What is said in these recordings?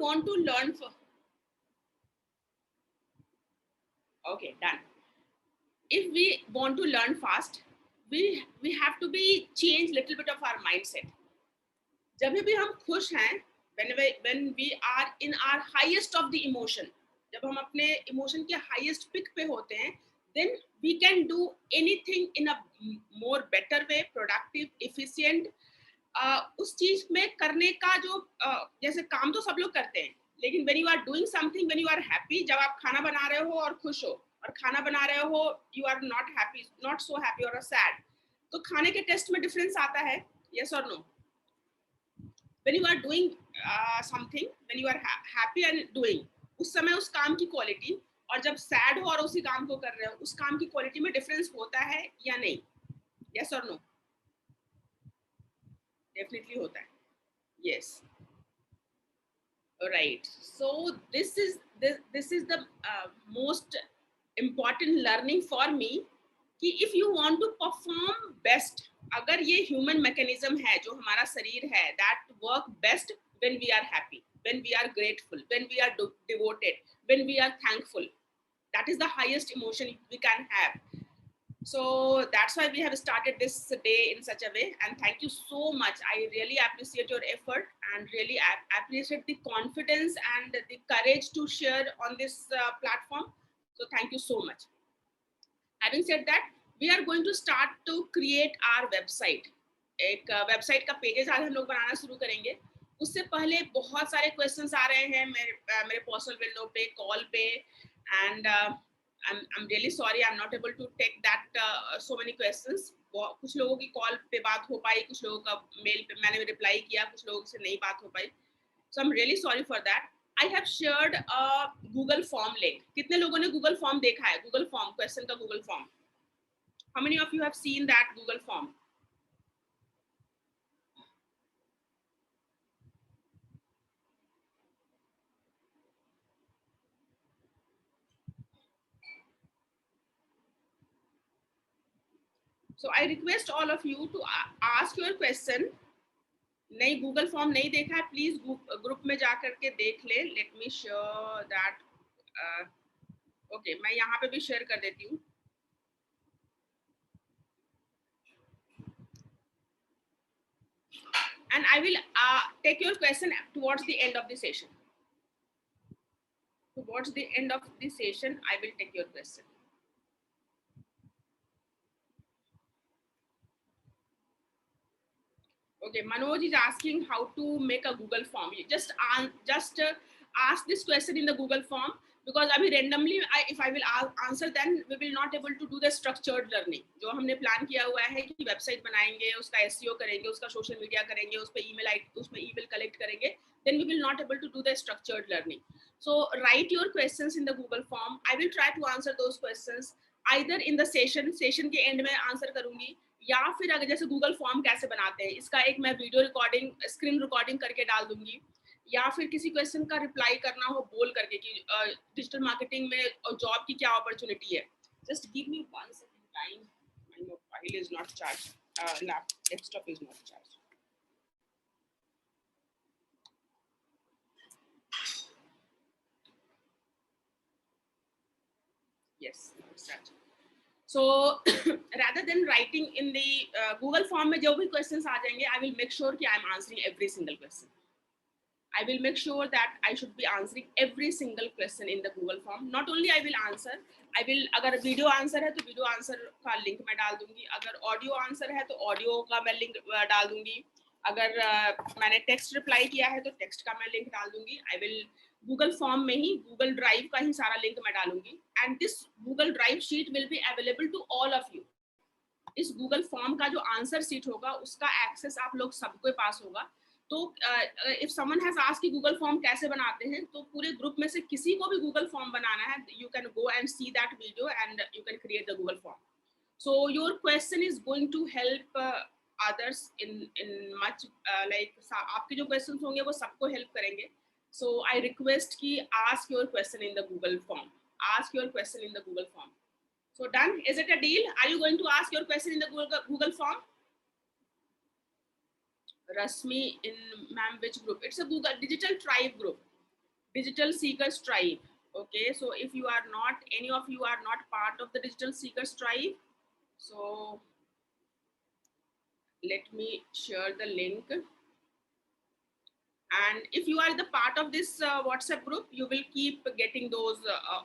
want to learn for, okay, done. If we want to learn fast, we have to be change little bit of our mindset. जब भी हम खुश हैं, when we are in our highest of the emotion, जब हम अपने emotion के highest peak पे होते हैं, then we can do anything in a more better way, productive, efficient. उस चीज में करने का जो जैसे काम तो सब लोग करते हैं, लेकिन when you are doing something, when you are happy, जब आप खाना बना रहे हो और खुश हो, और खाना बना रहे हो you are not happy, not so happy or sad, तो खाने के टेस्ट में डिफरेंस आता है, yes or no? when you are doing something, when you are happy and doing, उस समय उस काम की क्वालिटी, और जब सैड हो और उसी काम को कर रहे हो, उस काम की क्वालिटी में डिफरेंस होता है या नहीं? यस और नो? डेफिनेटली होता है. Yes, right. So this is the most important learning for me कि if you want to perform best, अगर ये human mechanism है, जो हमारा शरीर है, that work best when we are happy, when we are grateful, when we are devoted, when we are thankful. That is the highest emotion we can have. So that's why we have started this day in such a way, and thank you so much. I really appreciate your effort, and really appreciate the confidence and the courage to share on this platform. So thank you so much. Having said that, we are going to start to create our website. एक website का pages आज हम लोग बनाना शुरू करेंगे. उससे पहले बहुत सारे क्वेश्चंस आ रहे हैं मेरे पर्सनल विंडो पे, कॉल पे, and I'm really sorry I'm not able to take that so many questions. कुछ लोगों की कॉल पे बात हो पाई, कुछ लोगों का मेल पे मैंने रिप्लाई किया, कुछ लोगों से नहीं बात हो पाई. So I'm really sorry for that. I have shared a Google form link. कितने लोगों ने Google form देखा है? Google form, question का Google form. How many of you have seen that Google form? So I request all of you to ask your question. नहीं Google form नहीं देखा है, प्लीज ग्रुप में जा करके देख ले. Late me sure that. Okay, मैं यहाँ पे भी शेयर कर देती हूँ. And I will take your question towards the end of the session. Towards the end of the session, I will take your question. Okay, Manoj is asking how to make a Google form. You just ask this question in the Google form, because अभी randomly if I will answer, then we will not able to do the structured learning. जो हमने plan किया हुआ है कि website बनाएंगे, उसका SEO करेंगे, उसका सोशल मीडिया करेंगे, उस पे ईमेल कलेक्ट करेंगे, then we will not able to do the structured learning. So write your questions in the Google form. I will try to answer those questions either in the session के end में answer करूंगी, या फिर अगर जैसे Google form कैसे बनाते हैं इसका एक मैं वीडियो रिकॉर्डिंग, स्क्रीन रिकॉर्डिंग करके डाल दूंगी, या फिर किसी क्वेश्चन का रिप्लाई करना हो बोल करके कि डिजिटल मार्केटिंग में जॉब की क्या अपॉर्चुनिटी है. Just give me 1 second time. My mobile is not charge, desktop is not charge. Yes, it's charge. So rather than writing in the Google form में जो भी questions आ जाएंगे, I will make sure कि I am answering every single question. I will make sure that I should be answering every single question in the Google form. Not only I will answer, I will, अगर video answer है तो video answer का link मैं डाल दूंगी, अगर audio answer है तो audio का मैं link डाल दूंगी, अगर मैंने text reply किया है तो text का मैं link डाल दूंगी. I will Google form में ही Google Drive का ही सारा link मैं डालूंगी, and this Google Drive sheet will be available to all of you. इस Google form का जो answer sheet होगा उसका access आप लोग सबके पास होगा. तो if someone has asked कि Google form कैसे बनाते हैं, तो पूरे ग्रुप में से किसी को भी Google form बनाना है, you can go and see that video and you can create the Google form. So your question is going to help others in much like आपके जो questions होंगे वो सबको help करेंगे. So I request कि ask your question in the Google form. Ask your question in the Google form. So done? Is it a deal? Are you going to ask your question in the Google form? Rasmi in ma'am, which group? It's a Google Digital Tribe group. Digital Seekers Tribe. Okay, so if you are not, any of you are not part of the Digital Seekers Tribe, so let me share the link. And if you are the part of this WhatsApp group, you will keep getting those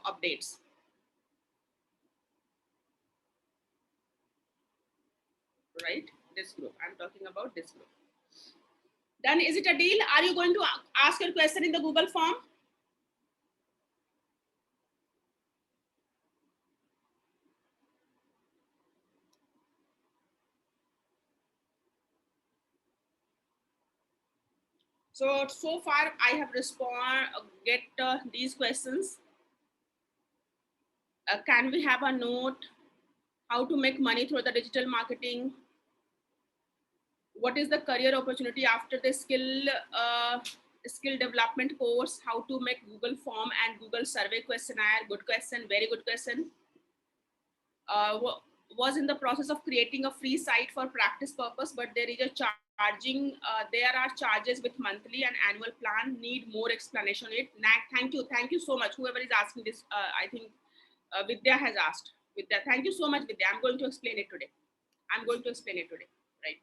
updates. Right? This group. I'm talking about this group. Then is it a deal? Are you going to ask your question in the Google form? So far I have get these questions. Can we have a note? How to make money through the digital marketing? What is the career opportunity after the skill development course? How to make Google form and Google survey questionnaire? Good question, very good question. Was in the process of creating a free site for practice purpose, but there is a charging. There are charges with monthly and annual plan. Need more explanation. Thank you so much. Whoever is asking this, I think Vidya has asked. Vidya, thank you so much, Vidya. I'm going to explain it today. Right?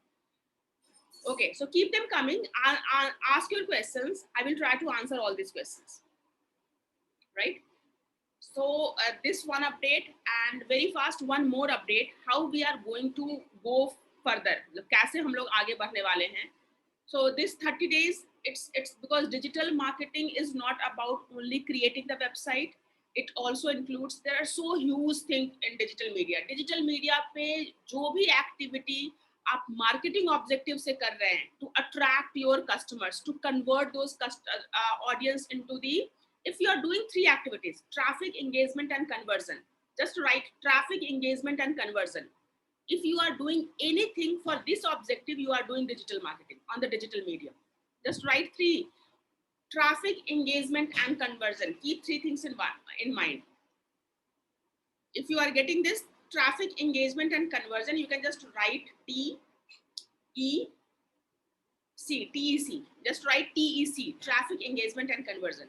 Okay, so keep them coming. I'll ask your questions. I will try to answer all these questions. Right? So this one update, and very fast one more update, how we are going to go further, कैसे हम लोग आगे बढ़ने वाले हैं. So this 30 days, it's because digital marketing is not about only creating the website. It also includes, there are so huge things in digital media पे जो भी activity आप marketing objective से कर रहे हैं, to attract your customers, to convert those audience into the, if you are doing 3 activities, traffic, engagement and conversion, just write traffic, engagement and conversion. If you are doing anything for this objective, you are doing digital marketing on the digital media. Just write 3: traffic, engagement and conversion. Keep 3 things in mind. If you are getting this traffic, engagement and conversion, you can just write TEC. Just write TEC, traffic, engagement and conversion.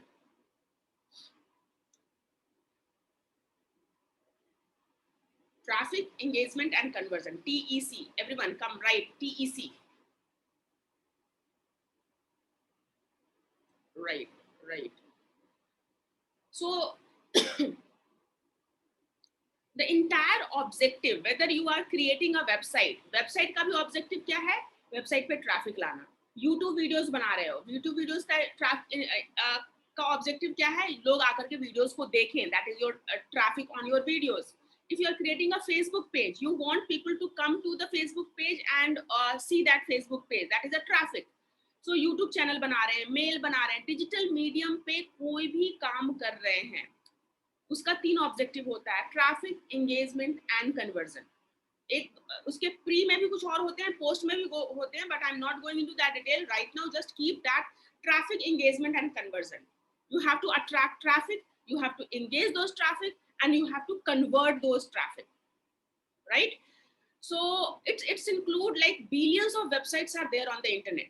Traffic, engagement and conversion, TEC. Everyone come write TEC. Right. So the entire objective, whether you are creating a website का भी objective क्या है? Website पे traffic लाना. YouTube videos बना रहे हो, YouTube videos का objective क्या है? लोग आकर के videos को देखें. That is your traffic on your videos. If you are creating a Facebook page, you want people to come to the Facebook page and see that Facebook page. That is a traffic. So YouTube channel बना रहे हैं, mail बना रहे हैं, digital medium पे कोई भी काम कर रहे हैं, उसका 3 ऑब्जेक्टिव होता है, ट्रैफिक, एंगेजमेंट एंड कन्वर्जन. एक उसके प्री में भी कुछ और होते हैं, पोस्ट में भी होते हैं, but I am not going into that detail right now. Just keep that traffic, engagement and conversion. You have to attract traffic, you have to engage those traffic and you have to convert those traffic, right? So it's include like billions of websites are there on the internet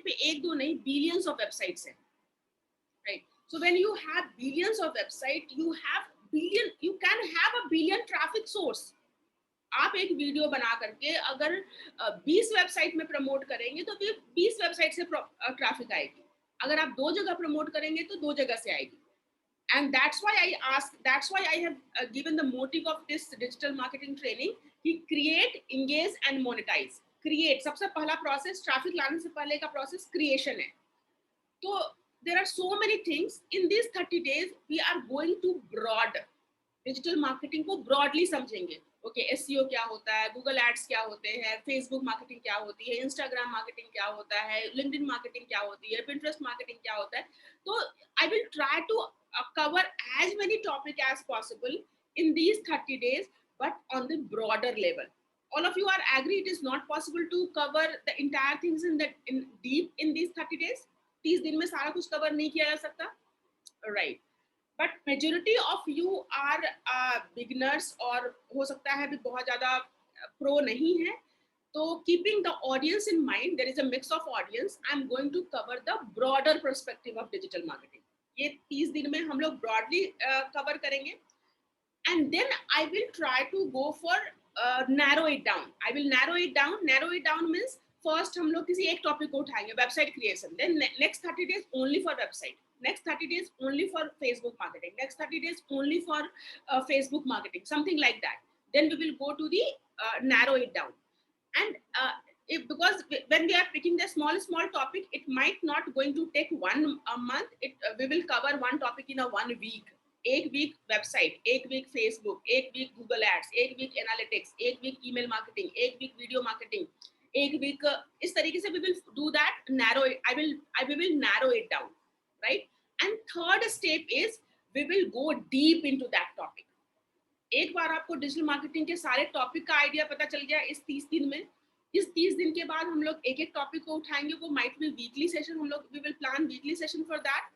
पे एक दो नहीं, billions of websites हैं, right? So when you have billions of website, you can have a billion traffic source. आप एक video बना करके अगर 20 वेबसाइट में प्रमोट करेंगे तो फिर 20 वेबसाइट से ट्रैफिक आएगी. अगर आप 2 जगह प्रमोट करेंगे तो 2 जगह से आएगी. And that's why I have given the motive of this digital marketing training कि create, engage and monetize. Create, सबसे पहला प्रोसेस, ट्रैफिक लाने से पहले का प्रोसेस क्रिएशन है. तो there are so many things in these 30 days. We are going to broad digital marketing को broadly समझेंगे. ओके, एसईओ क्या होता है, गूगल एड्स क्या होते हैं, फेसबुक मार्केटिंग क्या होती है, इंस्टाग्राम मार्केटिंग क्या होता है, लिंक्डइन मार्केटिंग क्या होती है, पिंटरेस्ट मार्केटिंग क्या होता है. तो I will try to cover as many topics as possible in these 30 days, but on the broader level. All of you are agree it is not possible to cover the entire things in deep in these 30 days. 30 दिन में सारा कुछ cover नहीं किया जा सकता, right? But majority of you are beginners और हो सकता है भी बहुत ज़्यादा pro नहीं है. तो keeping the audience in mind, there is a mix of audience. I'm going to cover the broader perspective of digital marketing. ये 30 दिन में हम लोग ब्रॉडली कवर करेंगे. And then I will try to go for narrow it down. I will narrow it down. Narrow it down means first हम लोग किसी एक टॉपिक को उठाएंगे, website creation. Then next 30 days only for website. Next 30 days only for Facebook marketing. Next 30 days only for Facebook marketing. Something like that. Then we will go to the narrow it down. And because when we are picking the small topic, it might not going to take one month. We will cover one topic in a 1 week. एक week website, एक week Facebook, एक week Google ads, एक week analytics, एक week email marketing, एक week video marketing, एक week, इस तरीके से we will do that, narrow it. We will narrow it down, right? And third step is we will go deep into that topic. एक बार आपको digital marketing के सारे topic का आइडिया पता चल गया इस 30 दिन में. इस 30 दिन के बाद हम लोग एक एक टॉपिक को उठाएंगे. वो माइट बी वीकली सेशन, हम लोग we will plan weekly session for that.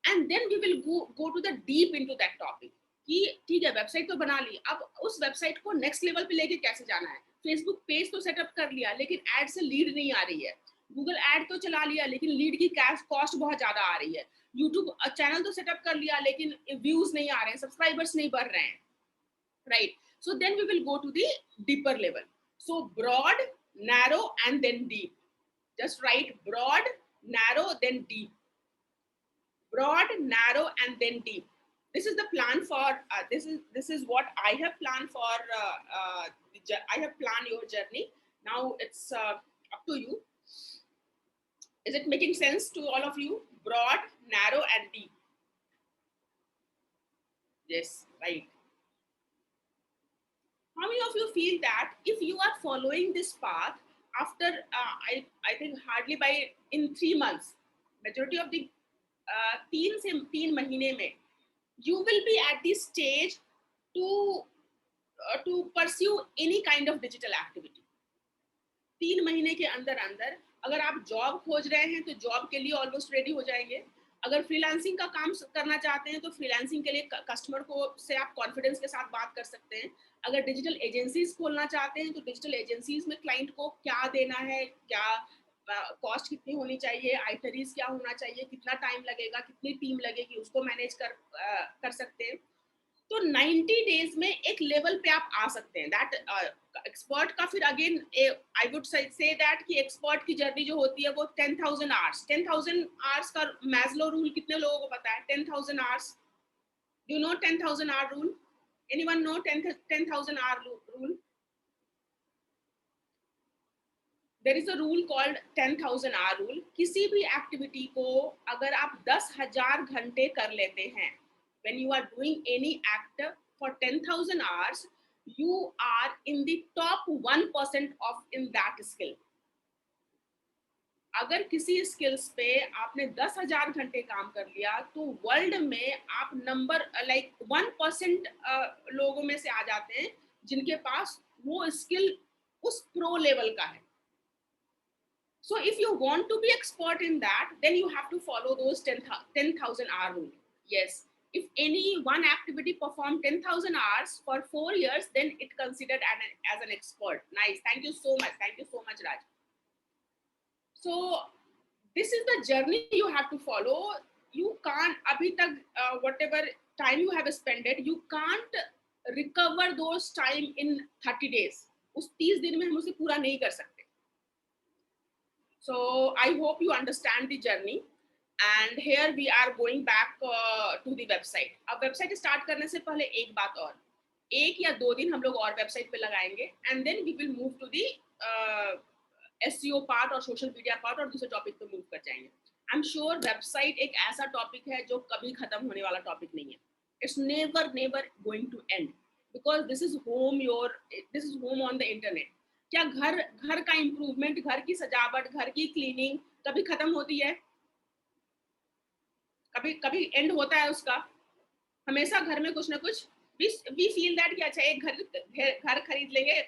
And then we will go to the deep into that topic कि ठीक है वेबसाइट तो बना ली, अब उस वेबसाइट को नेक्स्ट लेवल पे लेके कैसे जाना है. फेसबुक पेज तो सेटअप कर लिया लेकिन एड से लीड नहीं आ रही है. गूगल एड तो चला लिया लेकिन लीड की कॉस्ट बहुत ज्यादा आ रही है. यूट्यूब चैनल तो सेटअप कर लिया लेकिन व्यूज नहीं आ रहे हैं, सब्सक्राइबर्स नहीं बढ़ रहे हैं, right. So then we will go to the deeper level. So broad, narrow and then deep. Just right broad, narrow, then deep. Broad, narrow, and then deep. This is the plan for this is what I have planned for. I have planned your journey. Now it's up to you. Is it making sense to all of you? Broad, narrow, and deep. Yes, right. How many of you feel that if you are following this path after I think hardly by in 3 months, majority of the 3 महीने में you will be at the stage to pursue any kind of digital activity. 3 महीने के अंदर अगर आप job खोज रहे हैं तो जॉब के लिए ऑलमोस्ट रेडी हो जाएंगे. अगर फ्रीलांसिंग का काम करना चाहते हैं तो फ्रीलांसिंग के लिए कस्टमर को से आप कॉन्फिडेंस के साथ बात कर सकते हैं. अगर डिजिटल एजेंसीज खोलना चाहते हैं तो डिजिटल एजेंसीज में क्लाइंट को क्या देना है, क्या कॉस्ट कितनी होनी चाहिए, आइटरीज क्या होना चाहिए, कितना टाइम लगेगा, कितनी टीम लगेगी, उसको मैनेज कर सकते हैं. तो 90 डेज में एक लेवल पे आप आ सकते हैं. दैट एक्सपर्ट का फिर again I would say that कि एक्सपर्ट की जर्नी जो होती है वो 10,000 आवर्स. 10,000 आवर्स का मैस्लो रूल कितने लोगों को पता है? 10,000 hours. You know 10,000 hour rule? Anyone know 10,000 hour rule? There is a rule called 10,000 hour rule. किसी भी एक्टिविटी को अगर आप 10,000 घंटे कर लेते हैं, when you are doing any act for 10,000 hours, you are in the top 1% of in that skill. अगर किसी स्किल्स पे आपने 10,000 घंटे काम कर लिया तो वर्ल्ड में आप नंबर लाइक 1% लोगों में से आ जाते हैं जिनके पास वो स्किल उस प्रो लेवल का है. So if you want to be expert in that, then you have to follow those 10,000 hour rule. Yes. If any one activity perform 10,000 hours for 4 years, then it considered as an expert. Nice. Thank you so much. Thank you so much, Raj. So this is the journey you have to follow. You can't, abhi tak, whatever time you have spent it, you can't recover those time in 30 days. उस 30 दिन में हम उसे पूरा नहीं कर सकते. So I hope you understand the journey. And here we are going back to the website. अब वेबसाइट स्टार्ट करने से पहले एक बात और, 1 या 2 दिन हम लोग और वेबसाइट पे लगाएंगे and then we will move to the SEO part और सोशल मीडिया पार्ट और दूसरे टॉपिक पे मूव कर जाएंगे. आई एम श्योर वेबसाइट एक ऐसा टॉपिक है जो कभी खत्म होने वाला टॉपिक नहीं है. It's never going to end because this is home on the internet. क्या घर का इम्प्रूवमेंट, घर की सजावट, घर की क्लीनिंग कभी खत्म होती है? कभी एंड होता है उसका? हमेशा घर में कुछ ना कुछ वी फील दैट कि अच्छा एक घर खरीद लेंगे,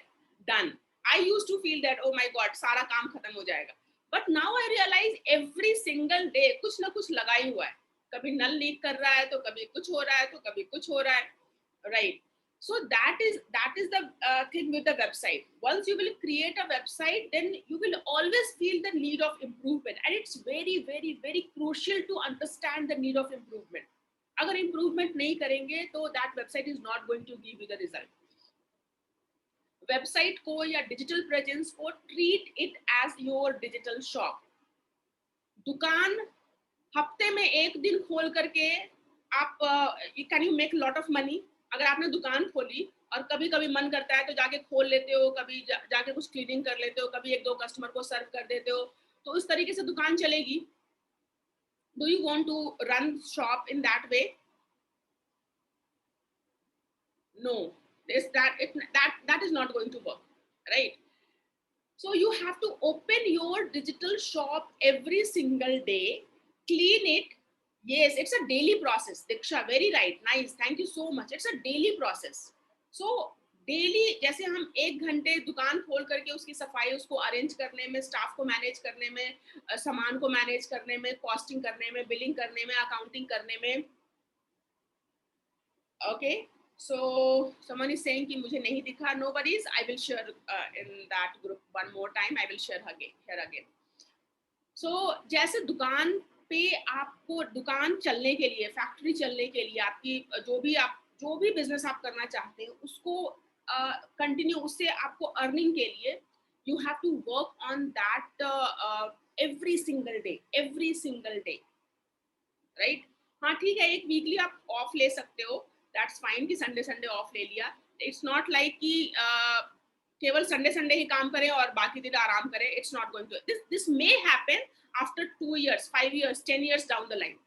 done. I used to feel that oh my God सारा काम खत्म हो जाएगा. But now I realise every single day कुछ ना कुछ लगा ही हुआ है. कभी नल लीक कर रहा है तो कभी कुछ हो रहा है तो कभी कुछ हो रहा है, right? So that is the thing with the website. Once you will create a website, then you will always feel the need of improvement, and it's very crucial to understand the need of improvement. अगर improvement नहीं करेंगे तो that website is not going to give you the result. Website को या digital presence को treat it as your digital shop. दुकान हफ्ते में एक दिन खोल करके आप can you make lot of money. अगर आपने दुकान खोली और कभी कभी मन करता है तो जाके खोल लेते हो, कभी जाके कुछ क्लीनिंग कर लेते हो, कभी एक दो कस्टमर को सर्व कर देते हो, तो उस तरीके से दुकान चलेगी. Do you want to run shop in that way? No, that is not going to work, right? So you have to open your digital shop every single day, clean it. Yes, it's a daily process. Diksha, very right, nice, thank you so much. It's a daily process. So daily जैसे हम 1 घंटे दुकान खोल करके उसकी सफाई, उसको arrange करने में, स्टाफ को मैनेज करने में, सामान को मैनेज करने में, कॉस्टिंग करने में, बिलिंग करने में, अकाउंटिंग करने में. Okay, so someone is saying कि मुझे नहीं दिखा. No worries, I will share in that group one more time. I will share again. So जैसे दुकान पे आपको दुकान चलने के लिए, फैक्ट्री चलने के लिए, आपकी जो भी बिजनेस आप करना चाहते हैं उसको कंटिन्यू, उससे आपको अर्निंग के लिए you have to work on that every single day, right? हाँ ठीक है, एक वीकली आप ऑफ ले सकते हो, दैट्स फाइन कि संडे ऑफ ले लिया. इट्स नॉट लाइक कि केवल संडे ही काम करें और बाकी दिन आराम करें. It's not going to, this may happen after 2 years, 5 years, 10 years down the line.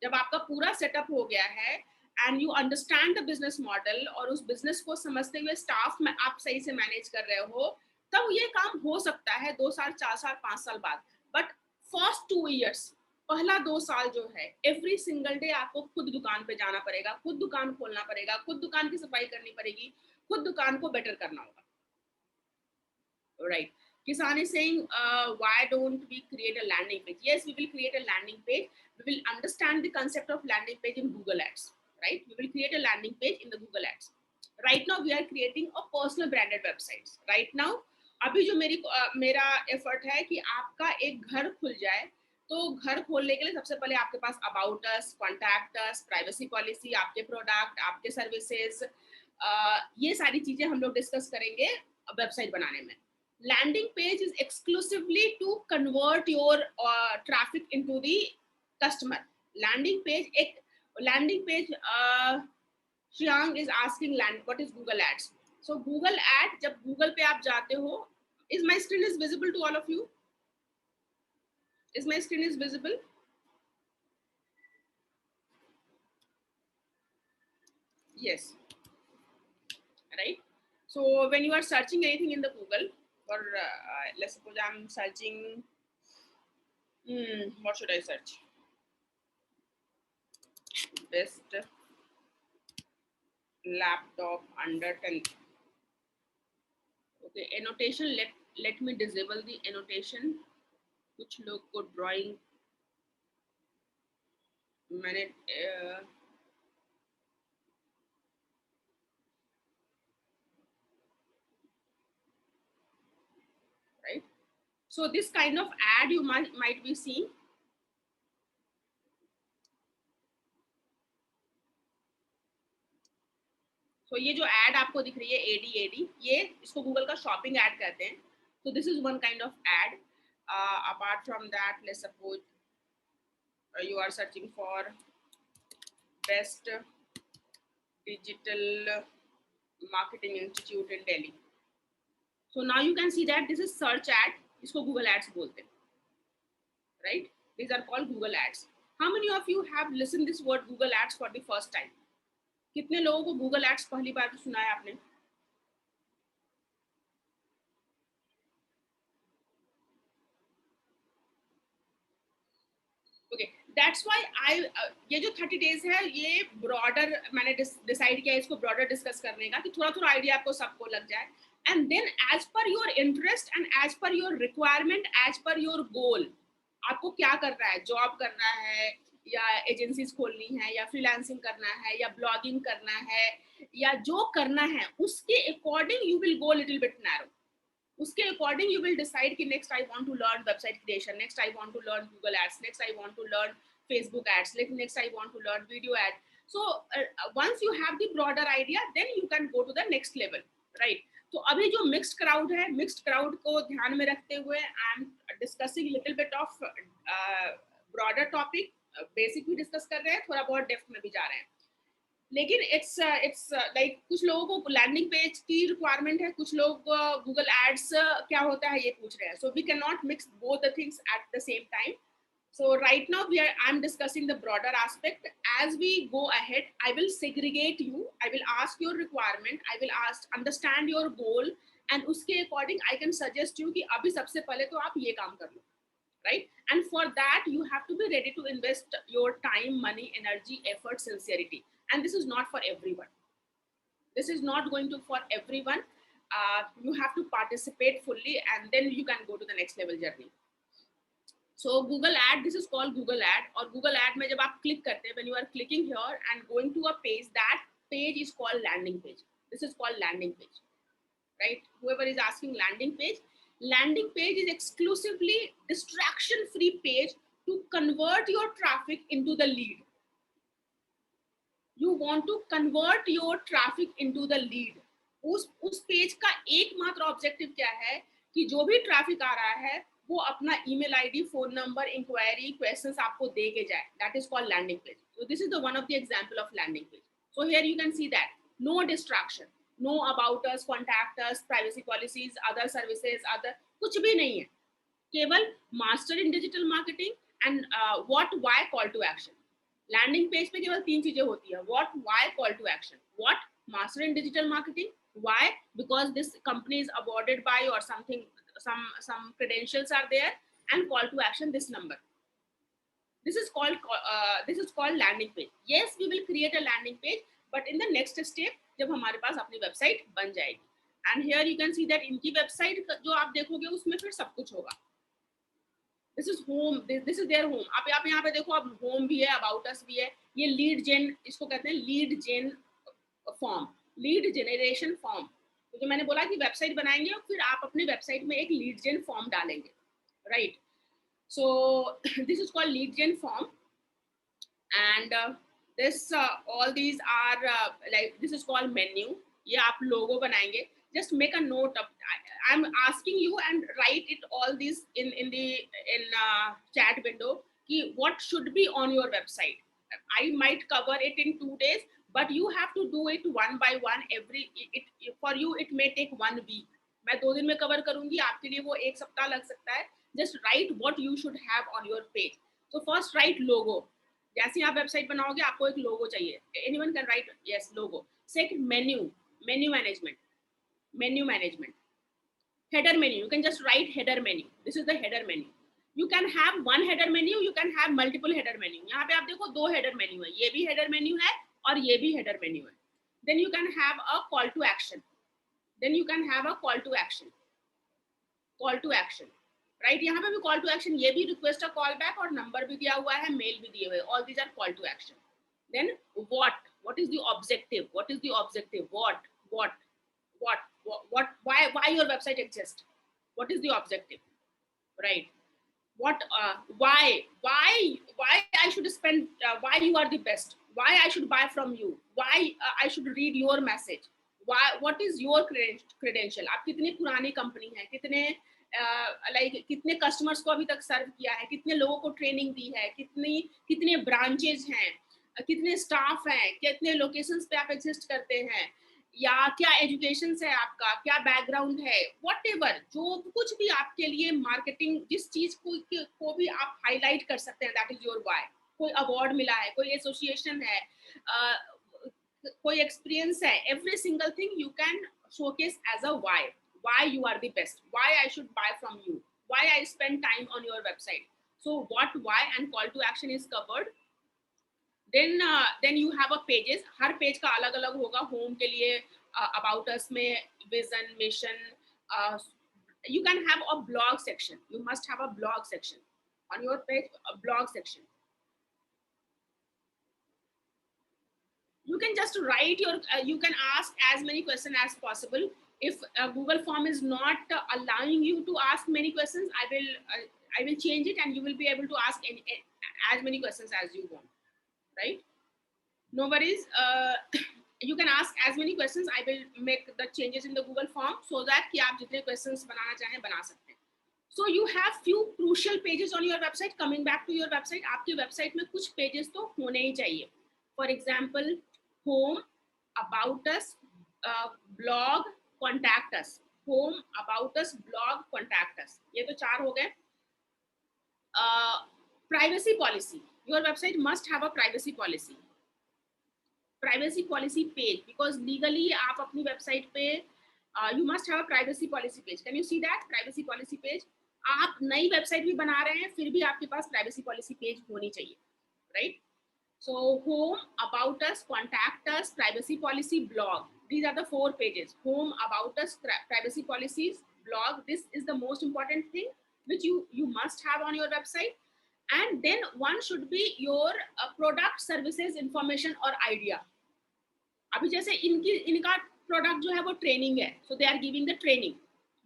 जब आपका पूरा सेटअप हो गया है and you understand the business model और उस बिजनेस को समझते हुए स्टाफ में आप सही से मैनेज कर रहे हो, तब ये काम हो सकता है 2 साल, 4 साल, 5 साल बाद. बट फर्स्ट 2 years, पहला 2 साल जो है, एवरी सिंगल डे आपको खुद दुकान पे जाना पड़ेगा, खुद दुकान खोलना पड़ेगा, खुद दुकान की सफाई करनी पड़ेगी, खुद दुकान को बेटर करना होगा, right? Kisan is saying, why don't we create a landing page? Yes, we will create a landing page. We will understand the concept of landing page in Google Ads, right? We will create a landing page in the Google Ads. Right now, we are creating a personal branded websites. Right now, अभी जो मेरा effort है कि आपका एक घर खुल जाए. तो घर खोलने के लिए सबसे पहले आपके पास about us, contact us, privacy policy, आपके प्रोडक्ट, आपके सर्विसेज, ये सारी चीजें हम लोग डिस्कस करेंगे वेबसाइट बनाने में. Landing page is exclusively to convert your traffic into the customer. Landing page Shriyang is asking what is Google Ads. So Google Ad, जब Google पे आप जाते हो, is my screen is visible to all of you? Is my screen is visible? Yes, right? So when you are searching anything in the Google, or let's suppose I'm searching, what should I search? Best laptop under 10. Okay, annotation, let me disable the annotation. कुछ लोग को drawing मैंने right? So this kind of ad you might be seeing. So ये जो ad आपको दिख रही है AD, ये इसको Google का shopping ad कहते हैं. So this is one kind of ad. Apart from that, let's suppose you are searching for best digital marketing institute in Delhi. So now you can see that this is search ad. इसको Google Ads बोलते हैं, right? These are called Google Ads. How many of you have listened this word Google Ads for the first time? कितने लोगों को Google Ads पहली बार सुना है आपने? Okay, that's why ये जो 30 days है, ये broader मैंने decide किया इसको broader discuss करने का, कि थोड़ा idea आपको सबको लग जाए. And then as per your interest and as per your requirement, as per your goal, आपको क्या करना है? जॉब करना है, या एजेंसीज खोलनी है, या फ्रीलांसिंग करना है, या ब्लॉगिंग करना है, या जो करना है उसके according you will go little bit narrow. उसके अकॉर्डिंग यू विल डिसाइड कि next I want to learn website creation, next I want to learn Google ads, next I want to learn Facebook ads, next I want to learn video ad. So once you have the broader idea, then you can go to the next level, right? तो अभी जो mixed crowd है, mixed crowd को ध्यान में रखते हुए I am discussing little bit of broader topic, basic भी डिस्कस कर रहे हैं, थोड़ा बहुत डेप्थ में भी जा रहे हैं, लेकिन इट्स लाइक कुछ लोगों को लैंडिंग पेज की रिक्वायरमेंट है, कुछ लोग गूगल एड्स क्या होता है ये पूछ रहे हैं, so we can not mix both the things at the same time. So right now I'm discussing the broader aspect. As we go ahead, I will segregate you. I will ask your requirement. I will understand your goal, and उसके according I can suggest you कि अभी सबसे पहले तो आप ये काम कर लो, right? And for that you have to be ready to invest your time, money, energy, effort, sincerity. And this is not for everyone. This is not going to for everyone. You have to participate fully, and then you can go to the next level journey. So Google ad, this is called Google ad. और Google ad में जब आप click करते हैं, when you are clicking here and going to a page, that page is called landing page. This is called landing page, right? Whoever is asking landing page is exclusively distraction-free page to convert your traffic into the lead. You want to convert your traffic into the lead. उस page का एकमात्र objective क्या है कि जो भी traffic आ रहा है वो अपना email ID, phone number, inquiry, questions आपको दे के जाए. That is called landing page. So this is the one of the example of landing page. So here you can see that no distraction, no about us, contact us, privacy policies, other services, other कुछ भी नहीं है. केवल master in digital marketing and what, why, call to action. Landing page पे केवल 3 चीजें होती है: what, why, call to action. What, master in digital marketing. Why? Because this company is awarded by or something, some credentials are there, and call to action this number. This is called landing page. Yes, we will create a landing page, but in the next step जब हमारे पास अपनी website बन जाएगी. And here you can see that इनकी website जो आप देखोगे उसमें फिर सब कुछ होगा. This is home, this is their home. आप यहाँ पे देखो, अब home भी है, about us भी है. ये lead gen, इसको कहते हैं lead gen form, lead generation form. तो जो मैंने बोला कि वेबसाइट बनाएंगे और फिर आप अपनी वेबसाइट में एक लीड जेन फॉर्म डालेंगे, right? So this is called lead gen form. And this all these are like, this is called menu. ये आप लोगो बनाएंगे. just make a note of, I'm asking you and write it all these in the chat window ki what should be on your website. I might cover it in 2 days, but you have to do it one by one. For you it may take 1 week. मैं 2 दिन में cover करूंगी, आपके लिए वो 1 सप्ताह लग सकता है. Just write what you should have on your page. So first write logo. जैसे आप वेबसाइट बनाओगे आपको एक लोगो चाहिए. Anyone can write yes logo. Second, menu management. Header menu, you can just write header menu. This is the header menu. You can have one header menu, you can have multiple header menu. यहाँ पे आप देखो 2 header menu है, ये भी header menu है और ये भी header menu है. Then you can have a call to action. Right? यहाँ पे भी call to action, ये भी request a call back और number भी दिया हुआ है, mail भी दिए हुए. All these are call to action. Then what is the objective? Why your website exists? What is the objective? Right? Why I should spend, why you are the best, why I should buy from you, why I should read your message, what is your credential. आप कितनी पुरानी company है, कितने कितने customers को अभी तक सर्व किया है, कितने लोगों को ट्रेनिंग दी है, कितने ब्रांचेज हैं, कितने स्टाफ हैं, कितने लोकेशंस पे आप एग्जिस्ट करते हैं, या क्या एजुकेशन है आपका, क्या बैकग्राउंड है, व्हाटएवर, जो कुछ भी आपके लिए मार्केटिंग, जिस चीज को भी आप हाईलाइट कर सकते हैं, दैट इज योर व्हाई. कोई अवार्ड मिला है, कोई एसोसिएशन है, कोई एक्सपीरियंस है, every single thing you can showcase as a why you are the best, why I should buy from you, why I spend time on your website. So what, why and call to action is covered. Then you have a pages. Her page का अलग अलग होगा. Home के लिए about us में vision, mission. You can have a blog section. You must have a blog section on your page. A blog section. You can just write your. You can ask as many questions as possible. If Google form is not allowing you to ask many questions, I will change it and you will be able to ask as many questions as you want. Right? No worries. You can ask as many questions. I will make the changes in the Google form so that कि आप जितने questions बनाना चाहें बना सकते हैं. So you have few crucial pages on your website. Coming back to your website, आपकी website में कुछ pages तो होने ही चाहिए. For example, home, about us, blog, contact us. Home, about us, blog, contact us. ये तो 4 हो गए. Privacy policy. Your website must have a privacy policy. Privacy policy page, because legally आप अपनी website पे you must have a privacy policy page. Can you see that privacy policy page? आप नई website भी बना रहे हैं फिर भी आपके पास privacy policy page होनी चाहिए, right? So home, about us, contact us, privacy policy, blog. These are the 4 pages. Home, about us, privacy policies, blog. This is the most important thing which you must have on your website. And then one should be your product, services, information or idea. अभी जैसे इनका product जो है वो training है, so they are giving the training,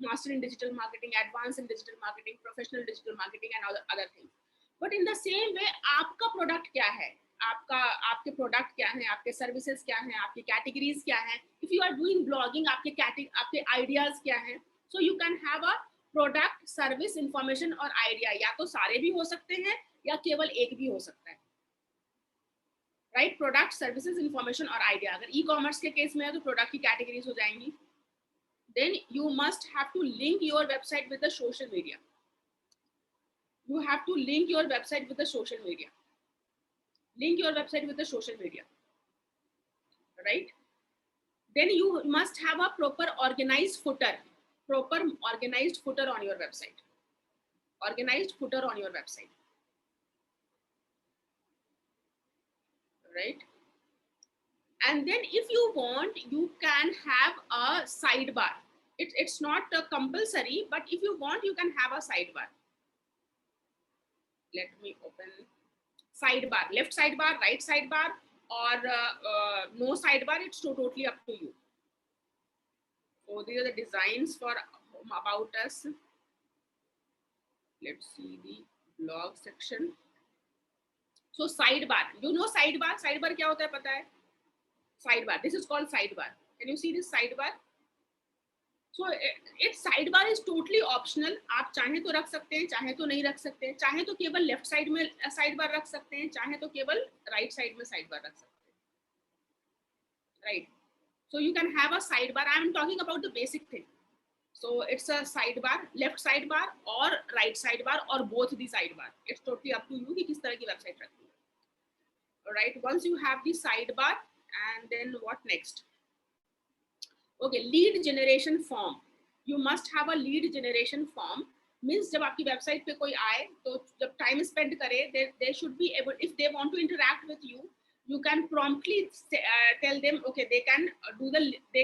master in digital marketing, advance in digital marketing, professional digital marketing and other things. But in the same way आपका product क्या है, आपके प्रोडक्ट क्या है, आपके सर्विसेज क्या है, आपकी कैटेगरीज क्या है. If you are doing blogging, आपके आइडियाज क्या है. So you can have a product, service, information और आइडिया. या तो सारे भी हो सकते हैं या केवल एक भी हो सकता है, राइट. प्रोडक्ट, सर्विसेज, इंफॉर्मेशन और आइडिया. अगर ई कॉमर्स के केस में है तो प्रोडक्ट की कैटेगरीज हो जाएंगी. Then you must have to link your website with the social media. You have to link your website with the social media. Link your website with the social media, right? Then you must have a proper organized footer. Proper organized footer on your website. Organized footer on your website, right? And then if you want, you can have a sidebar. It's not compulsory, but if you want, you can have a sidebar. Let me open sidebar, left sidebar, right sidebar, or no sidebar. It's totally up to you. So these are the designs for about us. Let's see the blog section. So sidebar, you know sidebar क्या होता है पता है? Sidebar, this is called sidebar. Can you see this sidebar? So its sidebar is totally optional. आप चाहे तो रख सकते हैं, चाहे तो नहीं रख सकते हैं, चाहे तो केवल लेफ्ट साइड में साइडबार रख सकते हैं, चाहे तो केवल राइट साइड में साइडबार रख सकते हैं, right. So you can have a sidebar. I am talking about the basic thing. So it's a sidebar, left sidebar or right sidebar or both the sidebar. It's totally up to you कि किस तरह की website रखनी है. Alright, once you have the sidebar, and then what next? Okay, lead generation form. You must have a lead generation form. Means जब आपकी website पे कोई आए तो जब टाइम स्पेंड करे, they should be able, if they want to interact with you, you can promptly tell them, okay, they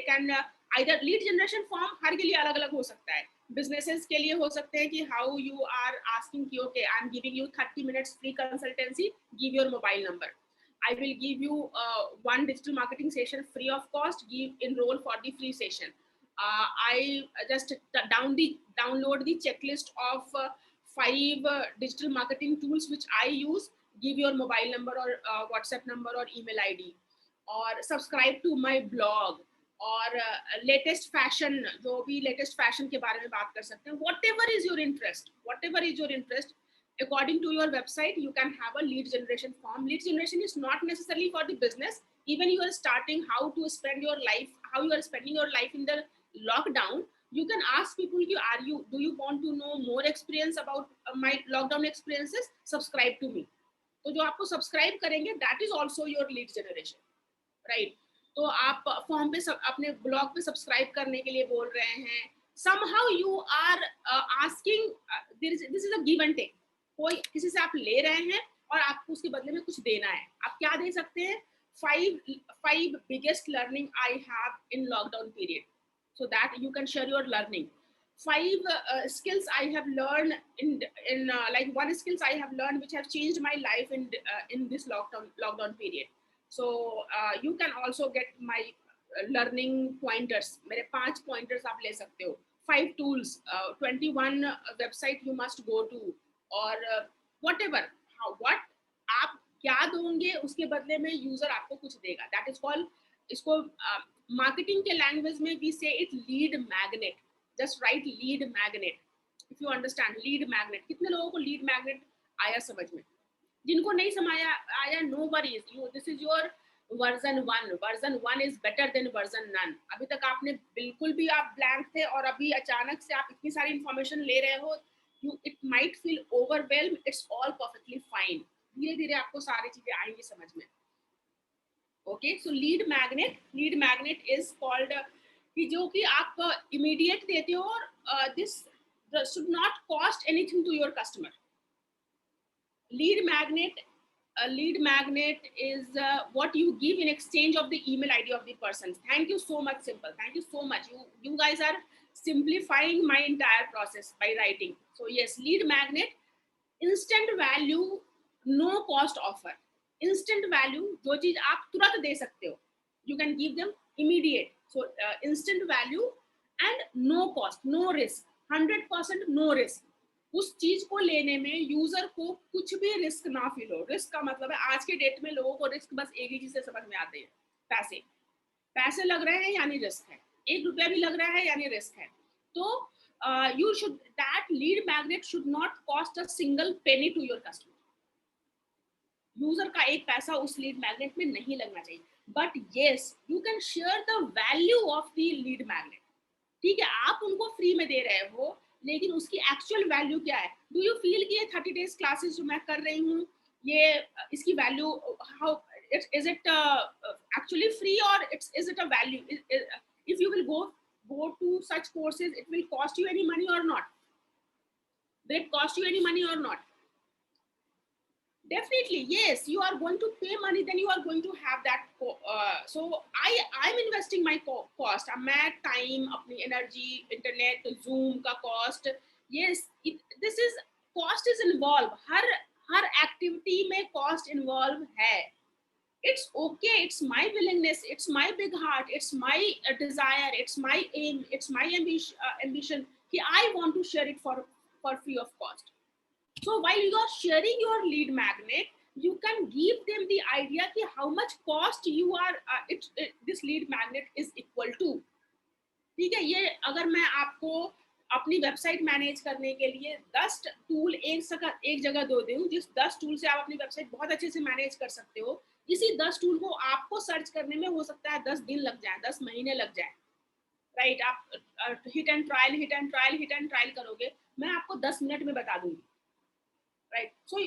can either lead generation form हर के लिए अलग अलग हो सकता है. बिजनेसेस के लिए हो सकते हैं कि how you are asking कि okay, I'm giving you 30 minutes free consultancy, give your mobile number. I will give you one digital marketing session free of cost. Enroll for the free session. I just download the checklist of 5 digital marketing tools which I use. Give your mobile number or WhatsApp number or email ID, or subscribe to my blog, और latest fashion, जो भी latest fashion के बारे में बात कर सकते हैं. whatever is your interest, according to your website, you can have a lead generation form. Lead generation is not necessarily for the business. Even you are starting, how to spend your life, how you are spending your life in the lockdown, you can ask people, do you want to know more experience about my lockdown experiences? Subscribe to me. तो जो आपको subscribe करेंगे, that is also your lead generation, right? तो आप form पे अपने blog पे subscribe करने के लिए बोल रहे हैं. somehow you are asking, this is a give and take. कोई किसी से आप ले रहे हैं और आपको उसके बदले में कुछ देना है. आप क्या दे सकते हैं? 5 biggest learning I have in lockdown period, so that you can share your learning. 5 skills I have learned in like 1 skills I have learned which have changed my life in this lockdown period. So you can also get my learning pointers. मेरे 5 pointers आप ले सकते हो. 5 tools, 21 website you must go to, or whatever. What आप क्या दोगे उसके बदले में यूजर आपको कुछ देगा, दैट इज कॉल्ड, इसको मार्केटिंग के लैंग्वेज में वी से it lead magnet, just right lead magnet, if you understand lead magnet. कितने लोगों को लीड मैग्नेट आया समझ में? जिनको नहीं समाया आया, no worries, you this is your version 1 is better than version none. अभी तक आपने बिल्कुल भी आप ब्लैंक थे और अभी अचानक से आप इतनी सारी इंफॉर्मेशन ले रहे हो, you it might feel overwhelm, it's all perfectly fine, धीरे धीरे आपको सारी चीजें आएंगी समझ में। Okay, so lead magnet is called कि जो कि आप इमीडिएट देते हो और this should not cost anything to your customer. lead magnet is what you give in exchange of the email ID of the person. Thank you so much, Simple. Thank you so much. You guys are simplifying my entire process by writing. So yes, lead magnet, instant value, no cost offer. Instant value, जो चीज आप तुरंत दे सकते हो, you can give them immediate. So instant value and no cost, no risk, 100% no risk. उस चीज को लेने में यूजर को कुछ भी रिस्क ना फील हो। रिस्क का मतलब है आज के डेट में लोगों को रिस्क बस एक ही चीज से समझ में आते हैं, पैसे। पैसे लग रहे हैं यानी रिस्क है, 1 रुपया भी लग रहा है यानी रिस्क है। तो you should, that lead magnet should not cost a single penny to your customer. User का एक पैसा उस लीड मैग्नेट में नहीं लगना चाहिए, but yes you can share the value of the lead magnet. ठीक है, आप उनको फ्री में दे रहे हो, लेकिन उसकी एक्चुअल वैल्यू क्या है? डू यू फील कि ये 30 डेज क्लासेस जो मैं कर रही हूँ, ये इसकी value how is it actually free और is it a value? If you will go to such courses, it will cost you any money or not? Will it cost you any money or not? Definitely yes, you are going to pay money, then you are going to have that so I'm investing my cost, my time, अपनी energy, internet, zoom का cost, yes this is cost is involved, her activity में cost involved है। It's okay, it's my willingness, it's my big heart, it's my desire, it's my aim, it's my ambition कि I want to share it for free of cost. So while you are sharing your lead magnet, you can give them the idea कि how much cost you are this lead magnet is equal to। ठीक है, ये अगर मैं आपको अपनी website manage करने के लिए 10 टूल एक जगह दो दूं, जिस 10 टूल से आप अपनी वेबसाइट बहुत अच्छे से मैनेज कर सकते हो, इसी 10 टूल को आपको सर्च करने में हो सकता है 10 दिन लग जाए, 10 महीने लग जाए, राइट? आप हिट एंड ट्रायल करोगे, मैं आपको 10 मिनट में बता दूंगी, right? So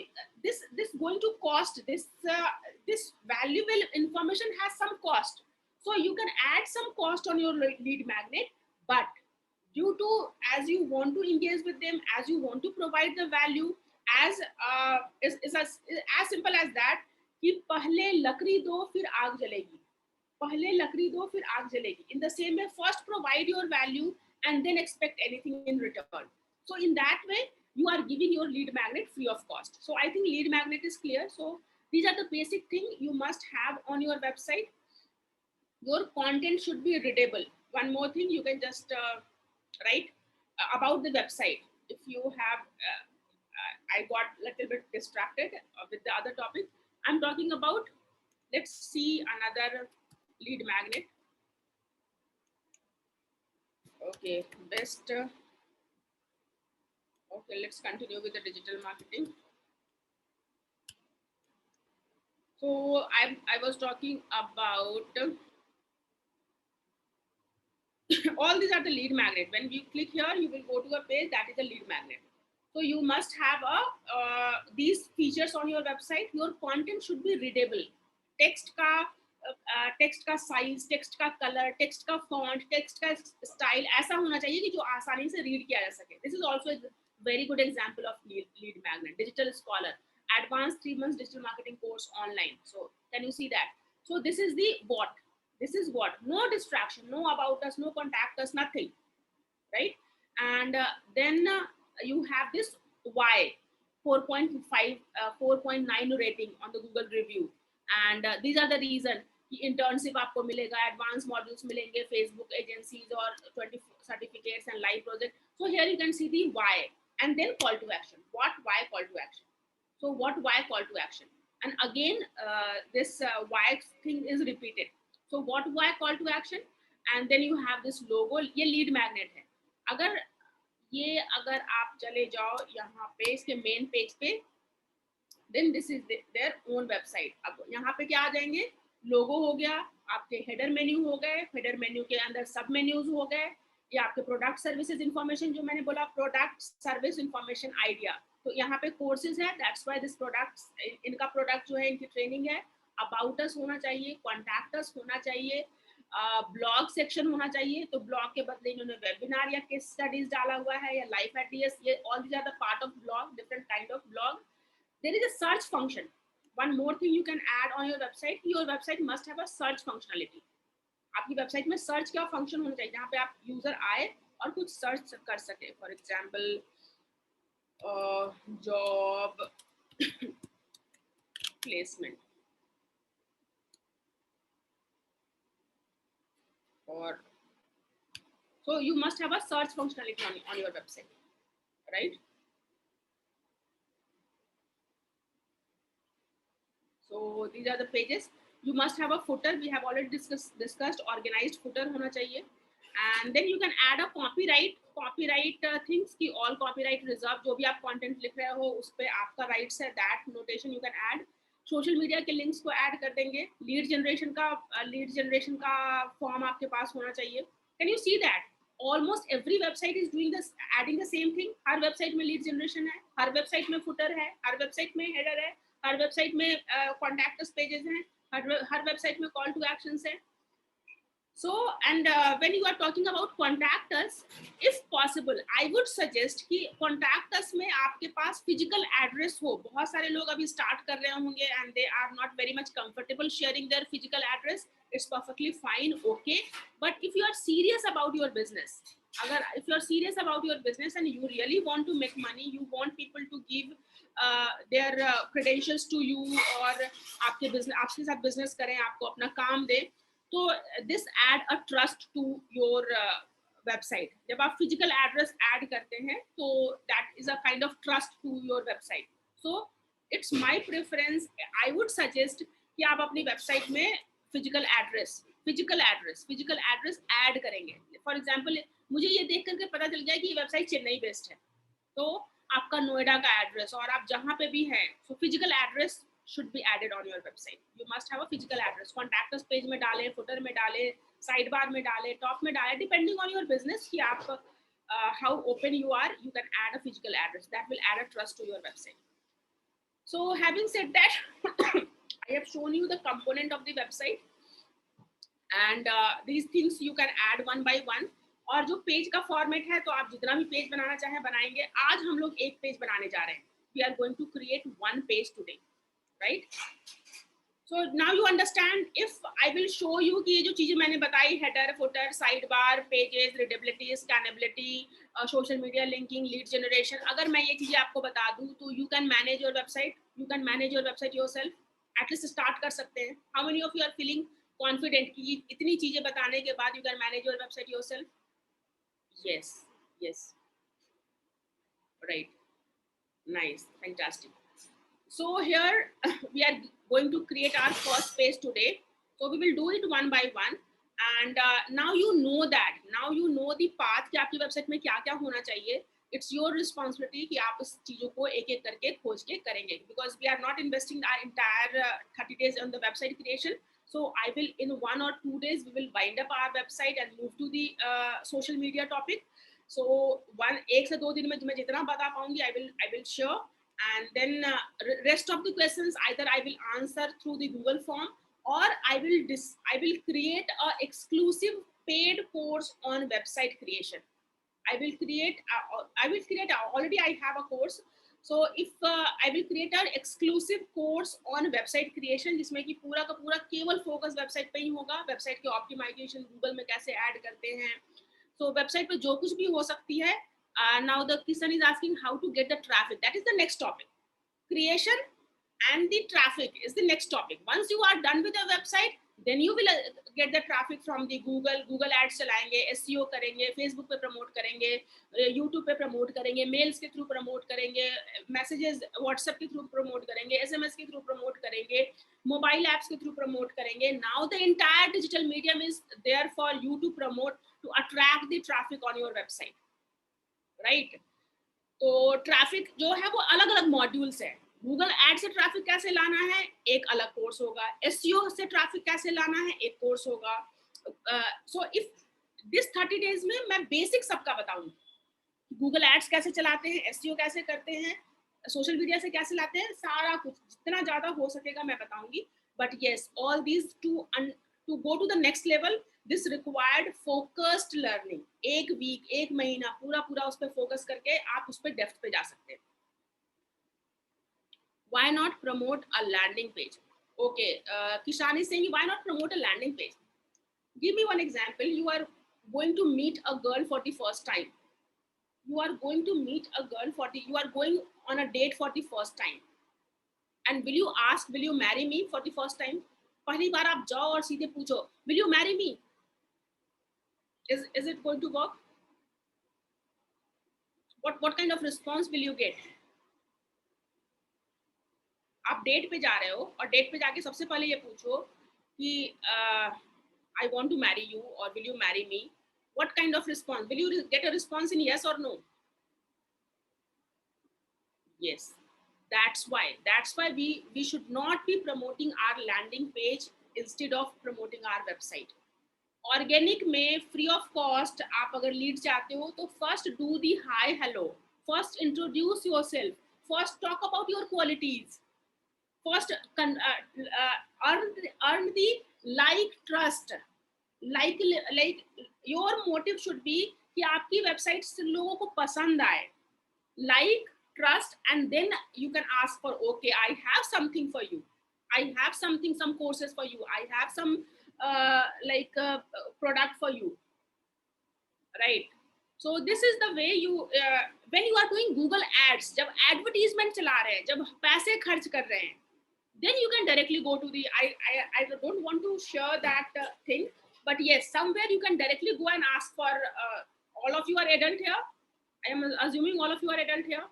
this going to cost, this valuable information has some cost, so you can add some cost on your lead magnet, but due to as you want to engage with them, as you want to provide the value, as is as simple as that कि पहले लकड़ी दो फिर आग जलेगी, पहले लकड़ी दो फिर आग जलेगी। In the same way, first provide your value and then expect anything in return. So in that way you are giving your lead magnet free of cost. So I think lead magnet is clear. So these are the basic thing you must have on your website. Your content should be readable. One more thing you can just write about the website. If you have I got a little bit distracted with the other topic. I'm talking about, let's see another lead magnet. Okay, best okay, let's continue with the digital marketing. So I was talking about all these are the lead magnet. When you click here, you will go to a page that is a lead magnet. So you must have these features on your website. Your content should be readable. Text का size, text का color, text का font, text का style ऐसा होना चाहिए कि जो आसानी से read किया जा सके. This is also a very good example of lead magnet. Digital Scholar, advanced 3 months digital marketing course online. So can you see that? So this is the what. This is what. No distraction, no about us, no contact us, nothing, right? And then you have this why, 4.5, 4.9 rating on the Google review. And these are the reason. Internship आपको मिलेगा, advanced modules मिलेंगे, Facebook agencies और 20 certificates and live project. So here you can see the why and then call to action. What, why, call to action. So what, why, call to action. and again this why thing is repeated. So what why call to action, and then you have this logo, ये lead magnet है. अगर ये अगर आप चले जाओ यहाँ पे इसके मेन पेज पे, then this is their own website. अब यहाँ पे क्या आ जाएंगे, लोगो हो गया, आपके हेडर मेन्यू हो गए, हेडर मेन्यू के अंदर सब मेन्यूज हो गए, या आपके प्रोडक्ट सर्विसेज इंफॉर्मेशन, जो मैंने बोला प्रोडक्ट सर्विस इंफॉर्मेशन आइडिया, तो यहाँ पे कोर्सेज है, दैट्स व्हाई दिस प्रोडक्ट, इनका प्रोडक्ट जो है इनकी ट्रेनिंग है, अबाउट अस होना चाहिए, कॉन्टैक्ट अस होना चाहिए, ब्लॉग सेक्शन होना चाहिए, तो ब्लॉग के बदले इन्होंने वेबिनार या केस स्टडीज डाला हुआ है, या लाइफ एट डीएस, ये all these are the part of blog, different kind of blog. There is a search function. One more thing you can add on your website. Your website must have a search functionality. आपकी website में search क्या function होना चाहिए, जहाँ पे आप user आए और कुछ सर्च कर सके. फॉर एग्जाम्पल जॉब प्लेसमेंट, और so you must have a search functionality on your website, right? So these are the pages. You must have a footer. We have already discussed organized footer होना चाहिए. And then you can add a copyright things की all copyright reserve, जो भी आप content लिख रहे हो उस पे आपका rights है, that notation you can add. Social media के लिंक्स को ऐड कर देंगे. लीड जनरेशन का फॉर्म आपके पास होना चाहिए. Can you see that almost every website is doing this, adding the same thing. Her website में लीड जनरेशन है, हर वेबसाइट में फुटर है, हर वेबसाइट में हेडर है, हर वेबसाइट में कॉन्टैक्ट अस पेजेस हैं, हर वेबसाइट में कॉल टू एक्शंस है. So, and when you are talking about contact us, if possible, I would suggest कि contact us में आपके पास physical address हो. बहुत सारे लोग अभी start कर रहे होंगे and they are not very much comfortable sharing their physical address. It's perfectly fine, okay. But if you are serious about your business, if you are serious about your business and you really want to make money, you want people to give their credentials to you, और आपके साथ business करें, आपको अपना काम दें, तो this add a trust to your website. जब आप फिजिकल एड्रेस ऐड करते हैं तो that is a kind of trust to your website. So it's my preference, I would suggest कि आप अपनी वेबसाइट में फिजिकल एड्रेस ऐड करेंगे. फॉर एग्जांपल मुझे ये देख करके पता चल गया कि ये वेबसाइट चेन्नई बेस्ड है, तो आपका नोएडा का एड्रेस और आप जहाँ पे भी हैं, so physical address should be added on your website. You must have a physical address. Contact us page में डालें, footer में डालें, sidebar में डालें, top में डालें, depending on your business कि आप how open you are, you can add a physical address. That will add a trust to your website. So having said that, I have shown you the component of the website, and these things you can add one by one. और जो page का format है, तो आप जितना भी page बनाना चाहें बनाएंगे. आज हम लोग एक पेज बनाने जा रहे हैं. We are going to create one page today. Right? So now you understand. If I will show you कि ये जो चीजें मैंने बताई, header, footer, sidebar, pages, readability, scannability, social media linking, lead generation, अगर मैं ये चीजें आपको बता दूं तो you can manage your website yourself. At least start कर सकते हैं. How many of you are feeling confident कि इतनी चीजें बताने के बाद you can manage your website yourself? Yes, right, nice, fantastic. So here we are going to create our first page today. So we will do it one by one. And now you know that. Now you know the path कि आपकी website में क्या क्या होना चाहिए. It's your responsibility कि आप इस चीजों को एक एक करके खोज के करेंगे. Because we are not investing our entire 30 days on the website creation. So I will, in 1 or 2 days, we will wind up our website and move to the social media topic. So 1 से 2 दिन में मैं जितना बता पाऊंगी, I will share. And then rest of the questions either I will answer through the Google form, or I will create a exclusive paid course on website creation. I will create already I have a course. So if I will create an exclusive course on website creation, जिसमें कि पूरा का पूरा केवल focus website पे ही होगा. Website के optimisation Google में कैसे ऐड करते हैं, so वेबसाइट पे जो कुछ भी हो सकती है. Now the question is asking how to get the traffic. That is the next topic. Creation and the traffic is the next topic. Once you are done with the website, then you will get the traffic from the Google ads चलाएंगे, SEO करेंगे, Facebook पे promote करेंगे, YouTube पे promote करेंगे, mails के through promote करेंगे, messages WhatsApp के through promote करेंगे, SMS के थ्रू प्रमोट करेंगे, मोबाइल ऐप्स के थ्रू प्रमोट करेंगे. Now the entire digital medium is there for you to promote, to attract the traffic on your website, right? तो traffic जो है वो अलग अलग मॉड्यूल्स है. गूगल एड से ट्रैफिक कैसे लाना है एक अलग कोर्स होगा, एसईओ से ट्रैफिक कैसे लाना है एक कोर्स होगा. सो इफ दिस 30 डेज में मैं बेसिक सबका बताऊंगी. गूगल एड्स कैसे चलाते हैं, एसईओ कैसे करते हैं, सोशल मीडिया से कैसे लाते हैं, सारा कुछ जितना ज्यादा हो सकेगा मैं बताऊंगी. But yes, all these to go to the next level, this required focused learning. एक वीक, एक महीना पूरा उस पर फोकस करके आप उस पर डेप्थ पे जा सकते हैं. Why not promote a landing page? Okay, Kishan is saying, why not promote a landing page? Give me one example. You are going to meet a girl for the first time. You are going to meet a girl you are going on a date for the first time. And will you ask, will you marry me for the first time? पहली बार आप जाओ और सीधे पूछो, will you marry me? Is it going to work? What kind of response will you get? आप date पे जा रहे हो और डेट पे जाके सबसे पहले ये पूछो कि I want to marry you or will you marry me? What kind of response? Will you get a response in yes or no? Yes. That's why we should not be promoting our landing page instead of promoting our website. Organic में free of cost आप अगर lead चाहते हो तो first do the hi hello, first introduce yourself, first talk about your qualities, first earn the trust, like your motive should be कि आपकी website से लोगों को पसंद आए, like trust, and then you can ask for, okay, I have something for you, I have some courses for you, I have some product for you, right? So this is the way you when you are doing Google ads, जब advertisement चला रहे हैं, जब पैसे खर्च कर रहे हैं, then you can directly go to the I don't want to share that thing, but yes, somewhere you can directly go and ask for all of you are adult here. I am assuming all of you are adult here.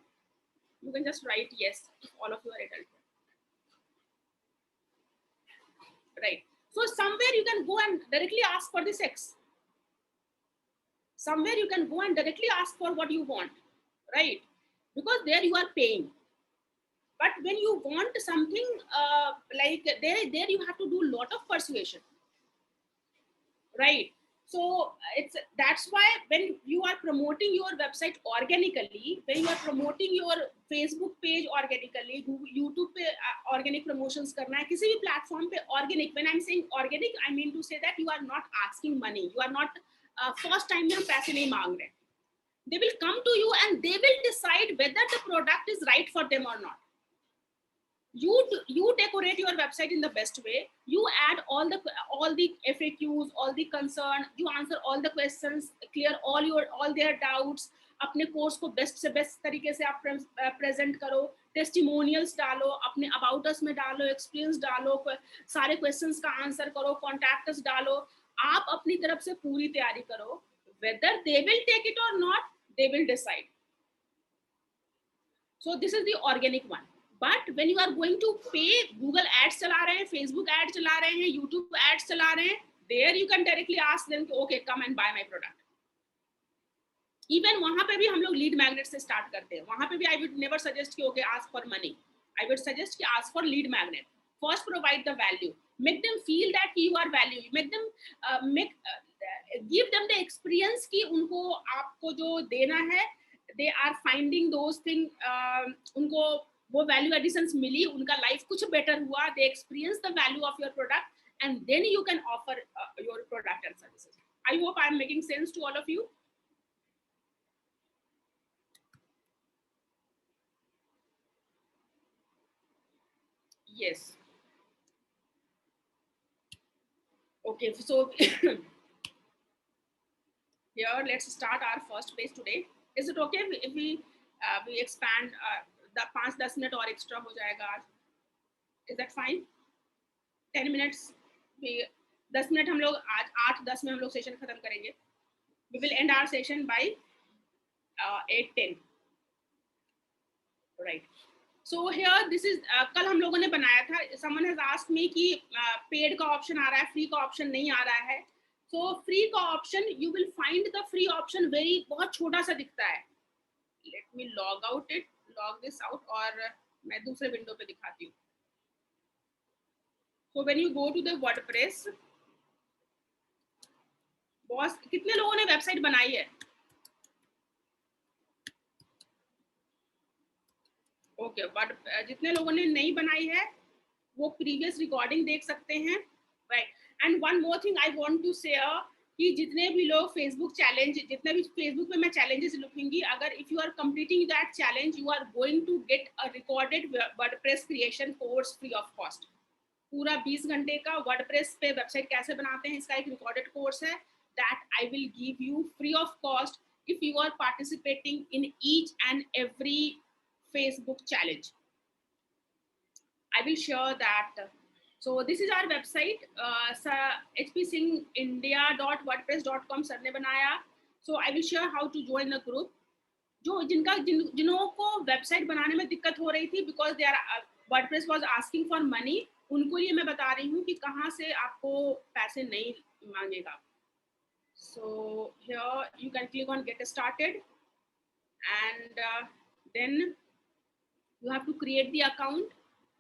You can just write yes if all of you are adult here, right? So somewhere you can go and directly ask for the sex. Somewhere you can go and directly ask for what you want, right? Because there you are paying. But when you want something like there you have to do a lot of persuasion, right? So that's why when you are promoting your website organically, when you are promoting your Facebook page organically, YouTube पे organic promotions करना है, किसी भी platform पे organic. When I'm saying organic, I mean to say that you are not asking money. You are not first time में हम पैसे नहीं मांग रहे. They will come to you and they will decide whether the product is right for them or not. You decorate your website in the best way. You add all the FAQs, all the concern. You answer all the questions, clear all their doubts. अपने course को best से best तरीके से आप present करो, testimonials डालो, अपने about us में डालो, एक्सपीरियंस डालो, सारे क्वेश्चंस का आंसर करो, कॉन्टैक्ट अस डालो. आप अपनी तरफ से पूरी तैयारी करो. Whether they will take it or not, they will decide. So this is the organic one. But when you are going to pay, Google ads चला रहे हैं, Facebook ads चला रहे हैं, YouTube ads चला रहे हैं, there you can directly ask them, okay, come and buy my product. Even वहाँ पे भी हम लोग lead magnet से start करते हैं. वहाँ पे भी I would never suggest कि okay, ask for money. I would suggest कि ask for lead magnet. First provide the value. Make them feel that you are value. Make them give them the experience कि उनको आपको जो देना है, they are finding those things, उनको वो value additions मिली, उनका life कुछ better हुआ, they experience the value of your product, and then you can offer your product and services. I hope I am making sense to all of you. Yes. Okay, so here let's start our first page today. Is it okay if we expand the 5-10 minute और extra हो जाएगा आज? Is that fine? 10 minutes we 10 minute हम लोग आज 8-10 में हम लोग सेशन खत्म करेंगे. We will end our session by 8:10. Right. So here this is कल हम लोगों ने बनाया था. Someone has asked me कि पेड का ऑप्शन आ रहा है, फ्री का ऑप्शन नहीं आ रहा है. So फ्री का option you will find the free option very बहुत छोटा सा दिखता है. Let me log this out और मैं दूसरे विंडो पे दिखाती हूँ. So when you go to the WordPress, boss कितने लोगों ने वेबसाइट बनाई है? ओके, बट जितने लोगों ने नहीं बनाई है वो प्रीवियस रिकॉर्डिंग देख सकते हैं. Right. And one more thing I want to share कि जितने भी लोग फेसबुक चैलेंज, जितने भी फेसबुक पे मैं चैलेंजेस लिखूंगी, अगर if you are completing that challenge you are going to get a recorded WordPress creation course free of cost. पूरा 20 घंटे का वर्डप्रेस पे वेबसाइट कैसे बनाते हैं इसका एक रिकॉर्डेड कोर्स है. That I will give you free of cost if you are participating in each and every Facebook challenge. I will share that. So this is our website, hpsingindia.wordpress.com sir ने बनाया. So I will share how to join the group. जो जिनों को website बनाने में दिक्कत हो रही थी because they are WordPress was asking for money, उनको लिए मैं बता रही हूँ कि कहाँ से आपको पैसे नहीं मांगेगा. So here you can click on get started and then you have to create the account,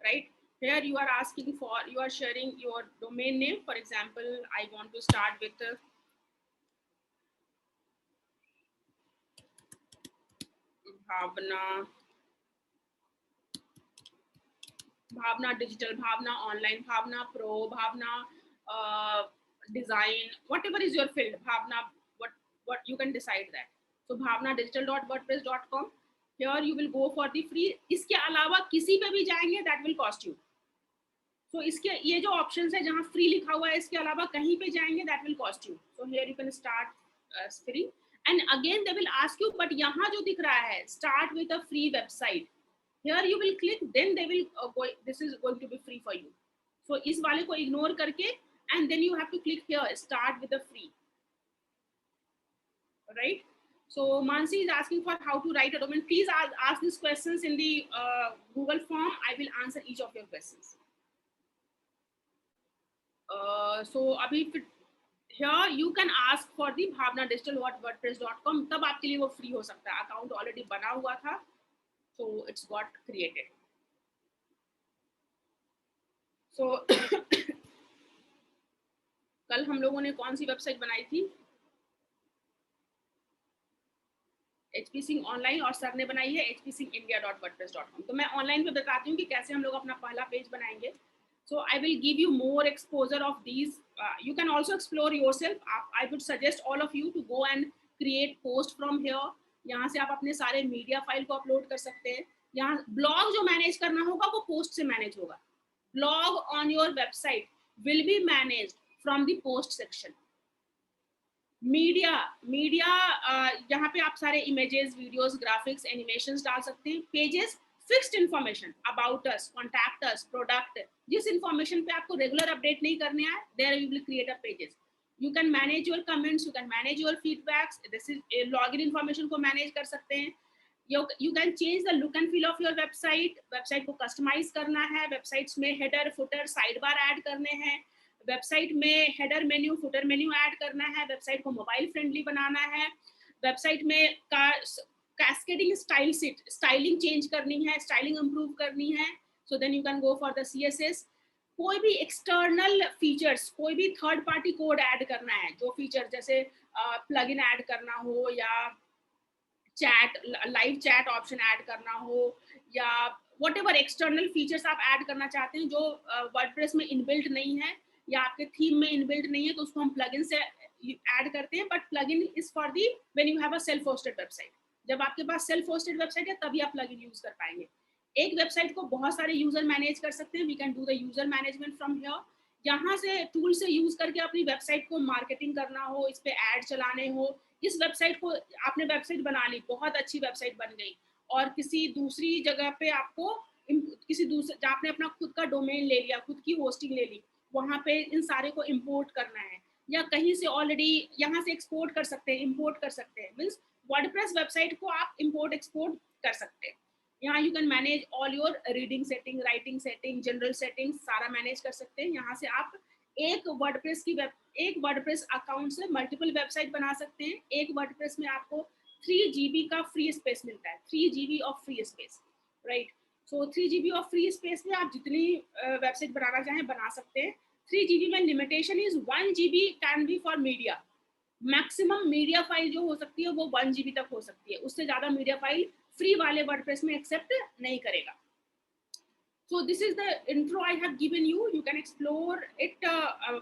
right? Here you are asking for, you are sharing your domain name. For example, I want to start with Bhavna Digital, Bhavna Online, Bhavna Pro, Bhavna Design, whatever is your field, Bhavna, what you can decide that. So bhavnadigital.wordpress.com. Here you will go for the free. इसके अलावा किसी पे भी जाएंगे that will cost you. So इसके ये जो options है जहाँ free लिखा हुआ है इसके अलावा कहीं पे जाएंगे that will cost you. So here you can start free. And again they will ask you, but यहाँ जो दिख रहा है start with a free website. Here you will click, then they will go, this is going to be free for you. So इस वाले को ignore करके and then you have to click here start with a free. Right. So Mansi is asking for how to write a domain. Please ask these questions in the Google form. I will answer each of your questions. So अभी here you can ask for the bhavnadigital.wordpress.com. तब आपके लिए वो free हो सकता है. Account already बना हुआ था, so it's got created. So कल हम लोगों ने कौन सी वेबसाइट बनाई थी? HP Singh ऑनलाइन और सर ने बनाई है hpsingindia.wordpress.com. तो मैं ऑनलाइन पे बताती हूँ कि कैसे हम लोग अपना पहला पेज बनाएंगे. So I will give you more exposure of these. You can also explore yourself. I would suggest all of you to go and create post from here. यहाँ से आप अपने सारे मीडिया फाइल को अपलोड कर सकते हैं. यहाँ ब्लॉग जो मैनेज करना होगा वो पोस्ट से मैनेज होगा. Blog on your website will be managed from the post section. Media यहाँ पे आप सारे इमेजेस, वीडियोस, ग्राफिक्स, एनिमेशंस डाल सकते हैं. Pages fixed information about us, contact us, product, जिस इंफॉर्मेशन पे आपको रेगुलर अपडेट नहीं करने हैं there you will create a pages. You can manage your comments, you can manage your feedbacks. This is login information को manage कर सकते हैं. You can change the look and feel of your website. Website को customize करना है. Websites में header, footer, side bar add करने हैं. वेबसाइट में header menu, footer menu add करना है. वेबसाइट को मोबाइल फ्रेंडली बनाना है. वेबसाइट में कैस्केडिंग स्टाइलिंग चेंज करनी है, स्टाइलिंग इंप्रूव करनी है. So then you can go for the CSS. कोई भी एक्सटर्नल फीचर्स, कोई भी थर्ड पार्टी कोड ऐड करना है, जो फीचर जैसे प्लगइन ऐड करना हो या chat, live chat option add करना हो या व्हाटएवर एक्सटर्नल फीचर्स आप ऐड करना चाहते हैं जो वर्डप्रेस में इनबिल्ट नहीं है या आपके थीम में इनबिल्ट नहीं है, तो उसको हम प्लगइन से ऐड करते हैं. But plugin is for the when you have a self hosted website. जब आपके पास सेल्फ होस्टेड वेबसाइट है तभी आप प्लगइन यूज कर पाएंगे. एक वेबसाइट को बहुत सारे यूजर मैनेज कर सकते हैं. We can do the user management from here. यहाँ से टूल से यूज करके अपनी वेबसाइट को मार्केटिंग करना हो, इस पे ऐड चलाने हो. इस वेबसाइट को आपने वेबसाइट बना ली, बहुत अच्छी वेबसाइट बन गई, और किसी दूसरी जगह पे आपको किसी दूसरे, आपने अपना खुद का डोमेन ले लिया, खुद की होस्टिंग ले ली, वहाँ पे इन सारे को इंपोर्ट करना है, या कहीं से ऑलरेडी यहाँ से एक्सपोर्ट कर सकते हैं, इंपोर्ट कर सकते हैं, मीन्स वर्डप्रेस वेबसाइट को आप इंपोर्ट एक्सपोर्ट कर सकते हैं। यहाँ you can manage all your reading setting, writing setting, general setting सारा मैनेज कर सकते हैं। यहाँ से आप एक वर्डप्रेस अकाउंट से मल्टीपल वेबसाइट बना सकते हैं। एक वर्डप्रेस में आपको 3 GB का फ्री स्पेस मिलता है, 3 GB of free space, right. So 3 GB of free space में आप जितनी वेबसाइट बनाना चाहें बना सकते हैं। 3 GB में limitation is 1 GB can be for media. Maximum media file जो हो सकती है वो 1 GB तक हो सकती है, उससे ज्यादा मीडिया फाइल फ्री वाले वर्डप्रेस में एक्सेप्ट नहीं करेगा। So this is the intro I have given you. You can explore it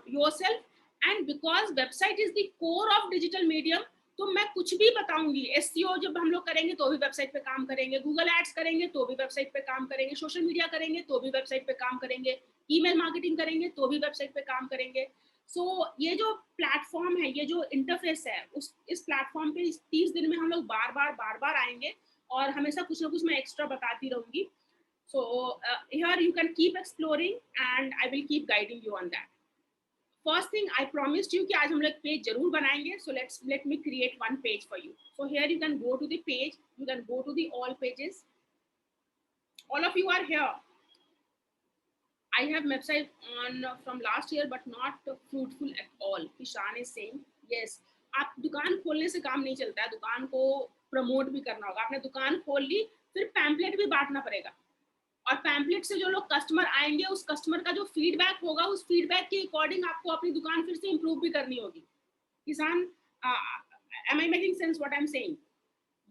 yourself. And because website is the core of digital medium, तो मैं कुछ भी बताऊंगी। एसईओ जब हम लोग करेंगे तो भी वेबसाइट पे काम करेंगे, गूगल एड्स करेंगे तो भी वेबसाइट पे काम करेंगे, सोशल मीडिया करेंगे तो भी वेबसाइट पे काम करेंगे, ईमेल मार्केटिंग करेंगे तो भी वेबसाइट पे काम करेंगे। सो ये जो प्लेटफॉर्म है, ये जो इंटरफेस है, इस प्लेटफॉर्म पे 30 दिन में हम लोग बार बार आएंगे और हमेशा कुछ ना कुछ मैं एक्स्ट्रा बताती रहूंगी। So here you can keep exploring and I will keep guiding you on that. First thing I promised you कि आज हम लोग पेज जरूर बनाएंगे. So let me create one page for you. So here you can go to the page. You can go to the all pages. All of you are here. I have website on from last year but not fruitful at all. Kishan is saying yes. आप दुकान खोलने से काम नहीं चलता है, दुकान को प्रमोट भी करना होगा। आपने दुकान खोल ली, फिर पैम्पलेट भी बांटना पड़ेगा, और पैम्पलेट से जो लोग कस्टमर आएंगे, उस कस्टमर का जो फीडबैक होगा, उस फीडबैक के अकॉर्डिंग आपको अपनी दुकान फिर से इंप्रूव भी करनी होगी। किसान, am I making sense what I am saying?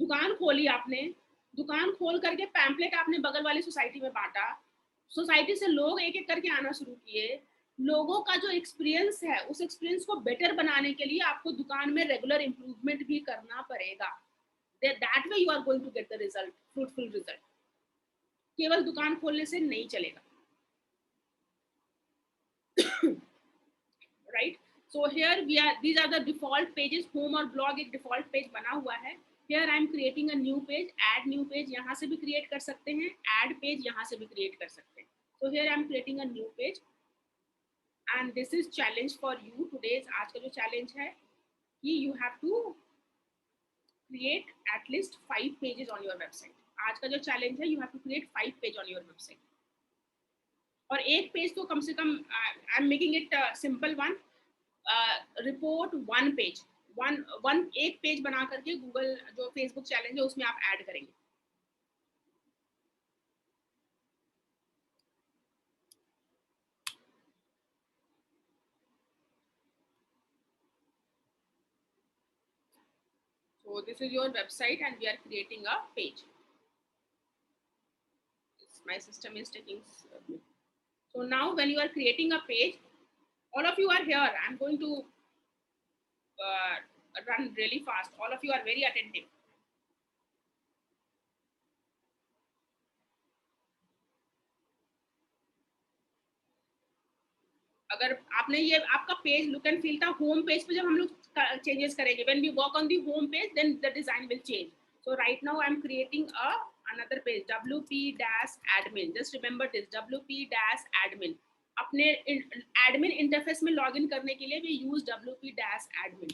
दुकान खोली आपने, दुकान खोल करके पैम्पलेट आपने बगल वाली सोसाइटी में बांटा, सोसाइटी से लोग एक एक करके आना शुरू किए। लोगों का जो एक्सपीरियंस है, उस एक्सपीरियंस को बेटर बनाने के लिए आपको दुकान में रेगुलर इंप्रूवमेंट भी करना पड़ेगा। That way you are going to get the result, fruitful result. केवल दुकान खोलने से नहीं चलेगा, right. So here we are, these are the default pages. Home और ब्लॉग एक डिफॉल्ट पेज बना हुआ है। Here I am creating a new page, add new page यहाँ से भी क्रिएट कर सकते हैं, ऐड पेज यहाँ से भी क्रिएट कर सकते हैं। So here I am creating a new page and this is challenge for you today. आज का जो चैलेंज है कि you have to create at least 5 pages on your website. आज का जो चैलेंज है, you have to create 5 page on your website. और एक पेज तो कम से कम, I am making it simple one, report 1 page, एक पेज बना करके गूगल जो फेसबुक चैलेंज है उसमें आप ऐड करेंगे। So this is your website and we are creating a page. My system is taking. So now when you are creating a page, all of you are here. I'm going to run really fast. All of you are very attentive. अगर आपने ये आपका page look and feel था, home page पे जब हम लोग changes करेंगे, when we work on the home page then the design will change. So right now I am creating a another page, wp-admin. just remember this, wp-admin. अपने admin interface में login करने के लिए we use wp-admin.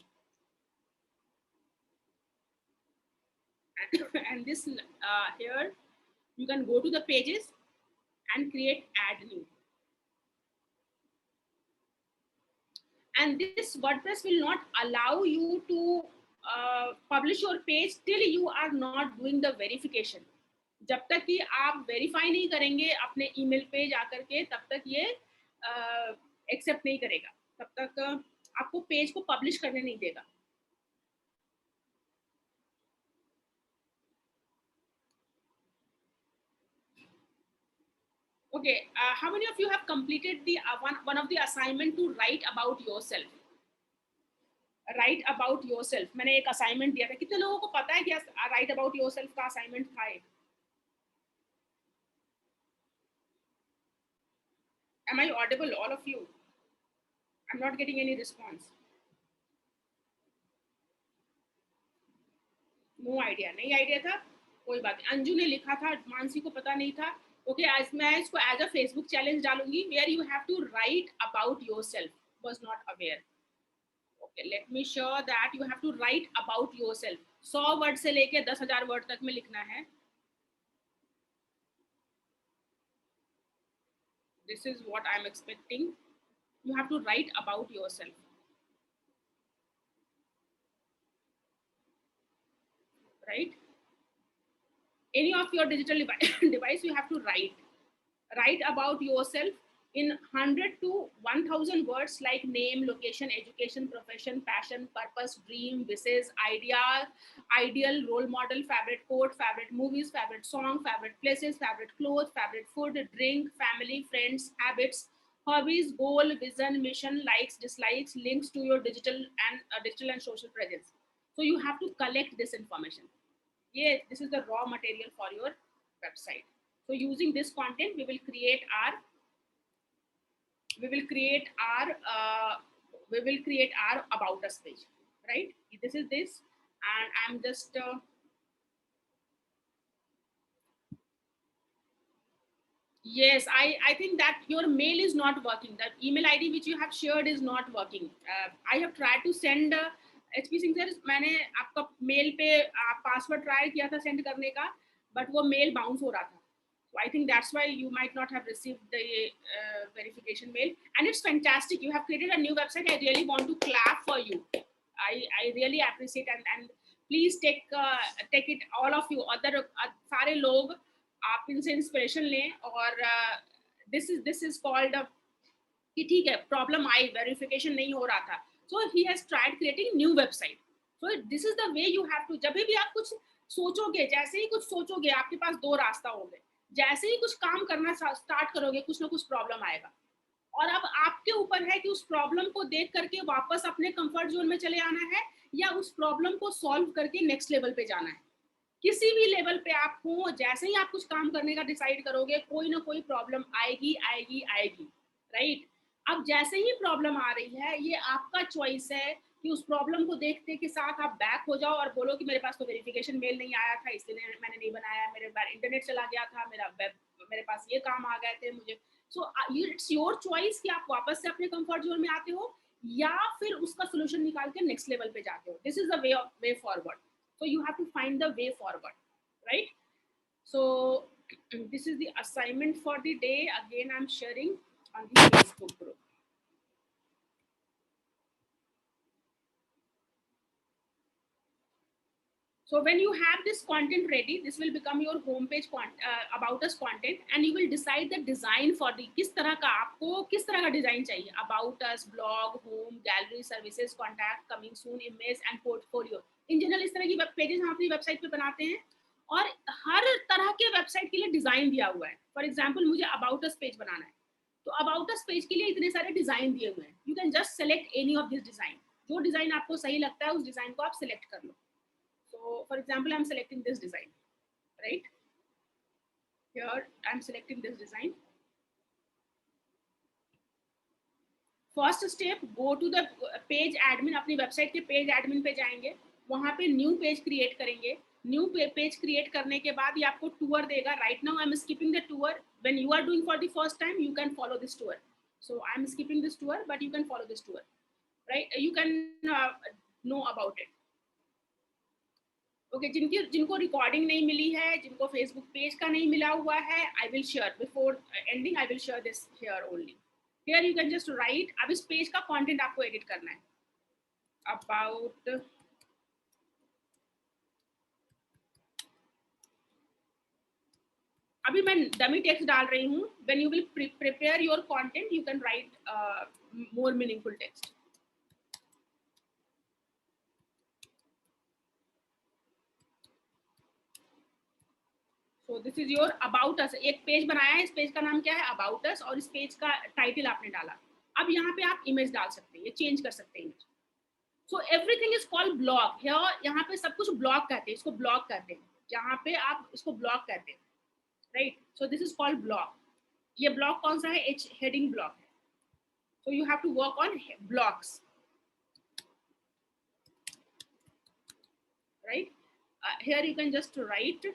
and this here you can go to the pages and create add new. And this WordPress will not allow you to publish your page till you are not doing the verification. जब तक कि आप verify नहीं करेंगे अपने email पे जाकर के, तब तक ये एक्सेप्ट नहीं करेगा, तब तक आपको पेज को पब्लिश करने नहीं देगा। Okay, how many of you have completed the one of the assignment to write about yourself? Right about yourself, मैंने एक असाइनमेंट दिया था। कितने लोगों को पता है कि राइट अबाउट योरसेल्फ का असाइनमेंट था? Am I audible, all of you? I'm not getting any response. No idea, नहीं आइडिया था, कोई बात नहीं। अंजू ने लिखा था, मानसी को पता नहीं था, ओके, आज मैं इसको एज अ फेसबुक चैलेंज डालूंगी, where you have to write about yourself, was not aware. Okay, let me sure that you have to write about yourself. 100 word से लेके 10,000 वर्ड तक में लिखना है। This is what I am expecting. You have to write about yourself, right? Any of your digital device, you have to write about yourself in 100 to 1000 words, like name, location, education, profession, passion, purpose, dream, wishes, idea, ideal, role model, favorite quote, favorite movies, favorite song, favorite places, favorite clothes, favorite food, drink, family, friends, habits, hobbies, goal, vision, mission, likes, dislikes, links to your digital and social presence. So you have to collect this information. Yeah, this is the raw material for your website. So using this content, we will create our we will create our about us page, right? This is this, and I'm just yes, I think that your mail is not working. That email ID which you have shared is not working. I have tried to send HP Singh sir, मैंने आपका mail पे password try किया था send करने का, but वो mail bounce हो रहा था. So I think that's why you might not have received the verification mail. And it's fantastic. You have created a new website. I really want to clap for you. I really appreciate, and please take it, all of you other सारे लोग आप इनसे inspiration लें. और this is called कि ठीक है, problem आई, verification नहीं हो रहा था, so he has tried creating new website. So this is the way you have to. जब भी आप कुछ सोचोगे, जैसे ही कुछ सोचोगे, आपके पास दो रास्ता होंगे. जैसे ही कुछ काम करना स्टार्ट करोगे, कुछ ना कुछ प्रॉब्लम आएगा. और अब आपके ऊपर है कि उस प्रॉब्लम को देख करके वापस अपने कंफर्ट जोन में चले आना है, या उस प्रॉब्लम को सॉल्व करके नेक्स्ट लेवल पे जाना है. किसी भी लेवल पे आप हो, जैसे ही आप कुछ काम करने का डिसाइड करोगे, कोई ना कोई प्रॉब्लम आएगी आएगी आएगी, राइट? अब जैसे ही प्रॉब्लम आ रही है, ये आपका चॉइस है कि उस प्रॉब्लम को देखते के साथ आप बैक हो जाओ और बोलो कि मेरे पास तो वेरिफिकेशन मेल नहीं आया था, इसलिए मैंने नहीं बनाया, मेरे पास इंटरनेट चला गया था, मेरे पास ये काम आ गए थे मुझे. सो इट्स योर चॉइस कि आप वापस से अपने कंफर्ट जोन में आते हो, या फिर उसका सोल्यूशन निकाल के नेक्स्ट लेवल पे जाते हो. This is the way forward. So you have to find the way forward, right? So this is the assignment for the day. Again, I'm sharing on the Facebook group. So when you have this content ready, this will become your homepage about us content, and you will decide the design for the किस तरह का आपको किस तरह का design चाहिए. About us, blog, home, gallery, services, contact, coming soon, image and portfolio. In general इस तरह की वेब पेजेस हम अपनी वेबसाइट पे बनाते हैं, और हर तरह के वेबसाइट के लिए डिजाइन दिया हुआ है. फॉर एग्जाम्पल, मुझे अबाउट अस पेज बनाना है, तो अबाउट अस पेज के लिए इतने सारे डिजाइन दिए हुए हैं. You can just select any of this design. जो डिजाइन आपको सही लगता है, उस डिजाइन को आप सेलेक्ट कर लो. So for example, I'm selecting this design, right? Here I'm selecting this design. First step, go to the page admin. अपनी वेबसाइट के पेज एडमिन पे जाएंगे, वहां पे न्यू पेज क्रिएट करेंगे. न्यू पेज क्रिएट करने के बाद ये आपको टूर देगा. Right now I am skipping the tour. When you are doing for the first time, you can follow this tour. So I'm skipping this tour, but you can follow this tour, right? You can know about it. Okay, जिनको recording नहीं मिली है, जिनको Facebook page का नहीं मिला हुआ है, I will share before ending. I will share this here only. Here you can just right. अब इस पेज का कंटेंट आपको एडिट करना है. अबाउट, अभी मैं डमी टेक्स्ट डाल रही हूँ. When you will prepare your content, you can write more meaningful text. So this is your about us. एक पेज बनाया है, इस पेज का नाम क्या है? About us. और इस पेज का टाइटल आपने डाला. अब यहाँ पे आप इमेज डाल सकते हैं, ये चेंज कर सकते हैं image. So everything is called blog. यहाँ पे सब कुछ ब्लॉग कहते हैं, इसको ब्लॉग कहते हैं. यहाँ पे आप इसको ब्लॉग कहते हैं, right? So this is called blog. ये ब्लॉग कौन सा है? एच हेडिंग ब्लॉग है. So you have to work on blogs, right? Here you can just write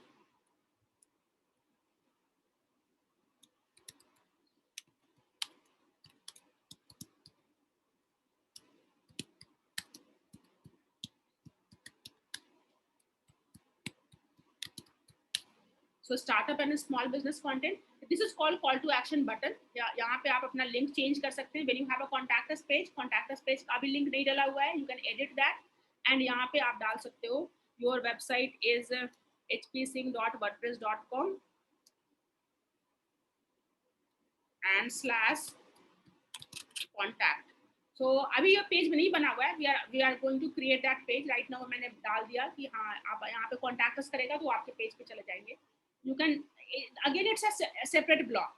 so startup and small business content, this is called call to action button. यहाँ पे आप अपना link change कर सकते हैं। When you have a contact us page का भी link नहीं डला हुआ है, you can edit that and यहाँ पे आप डाल सकते हो your website is hpsing.wordpress.com and slash contact। So अभी ये पेज में नहीं बना हुआ है, we are going to create that page right now. मैंने डाल दिया कि हाँ आप यहाँ पे कॉन्टैक्ट अस करेगा तो आपके पेज पे चले जाएंगे। You can again it's a separate block,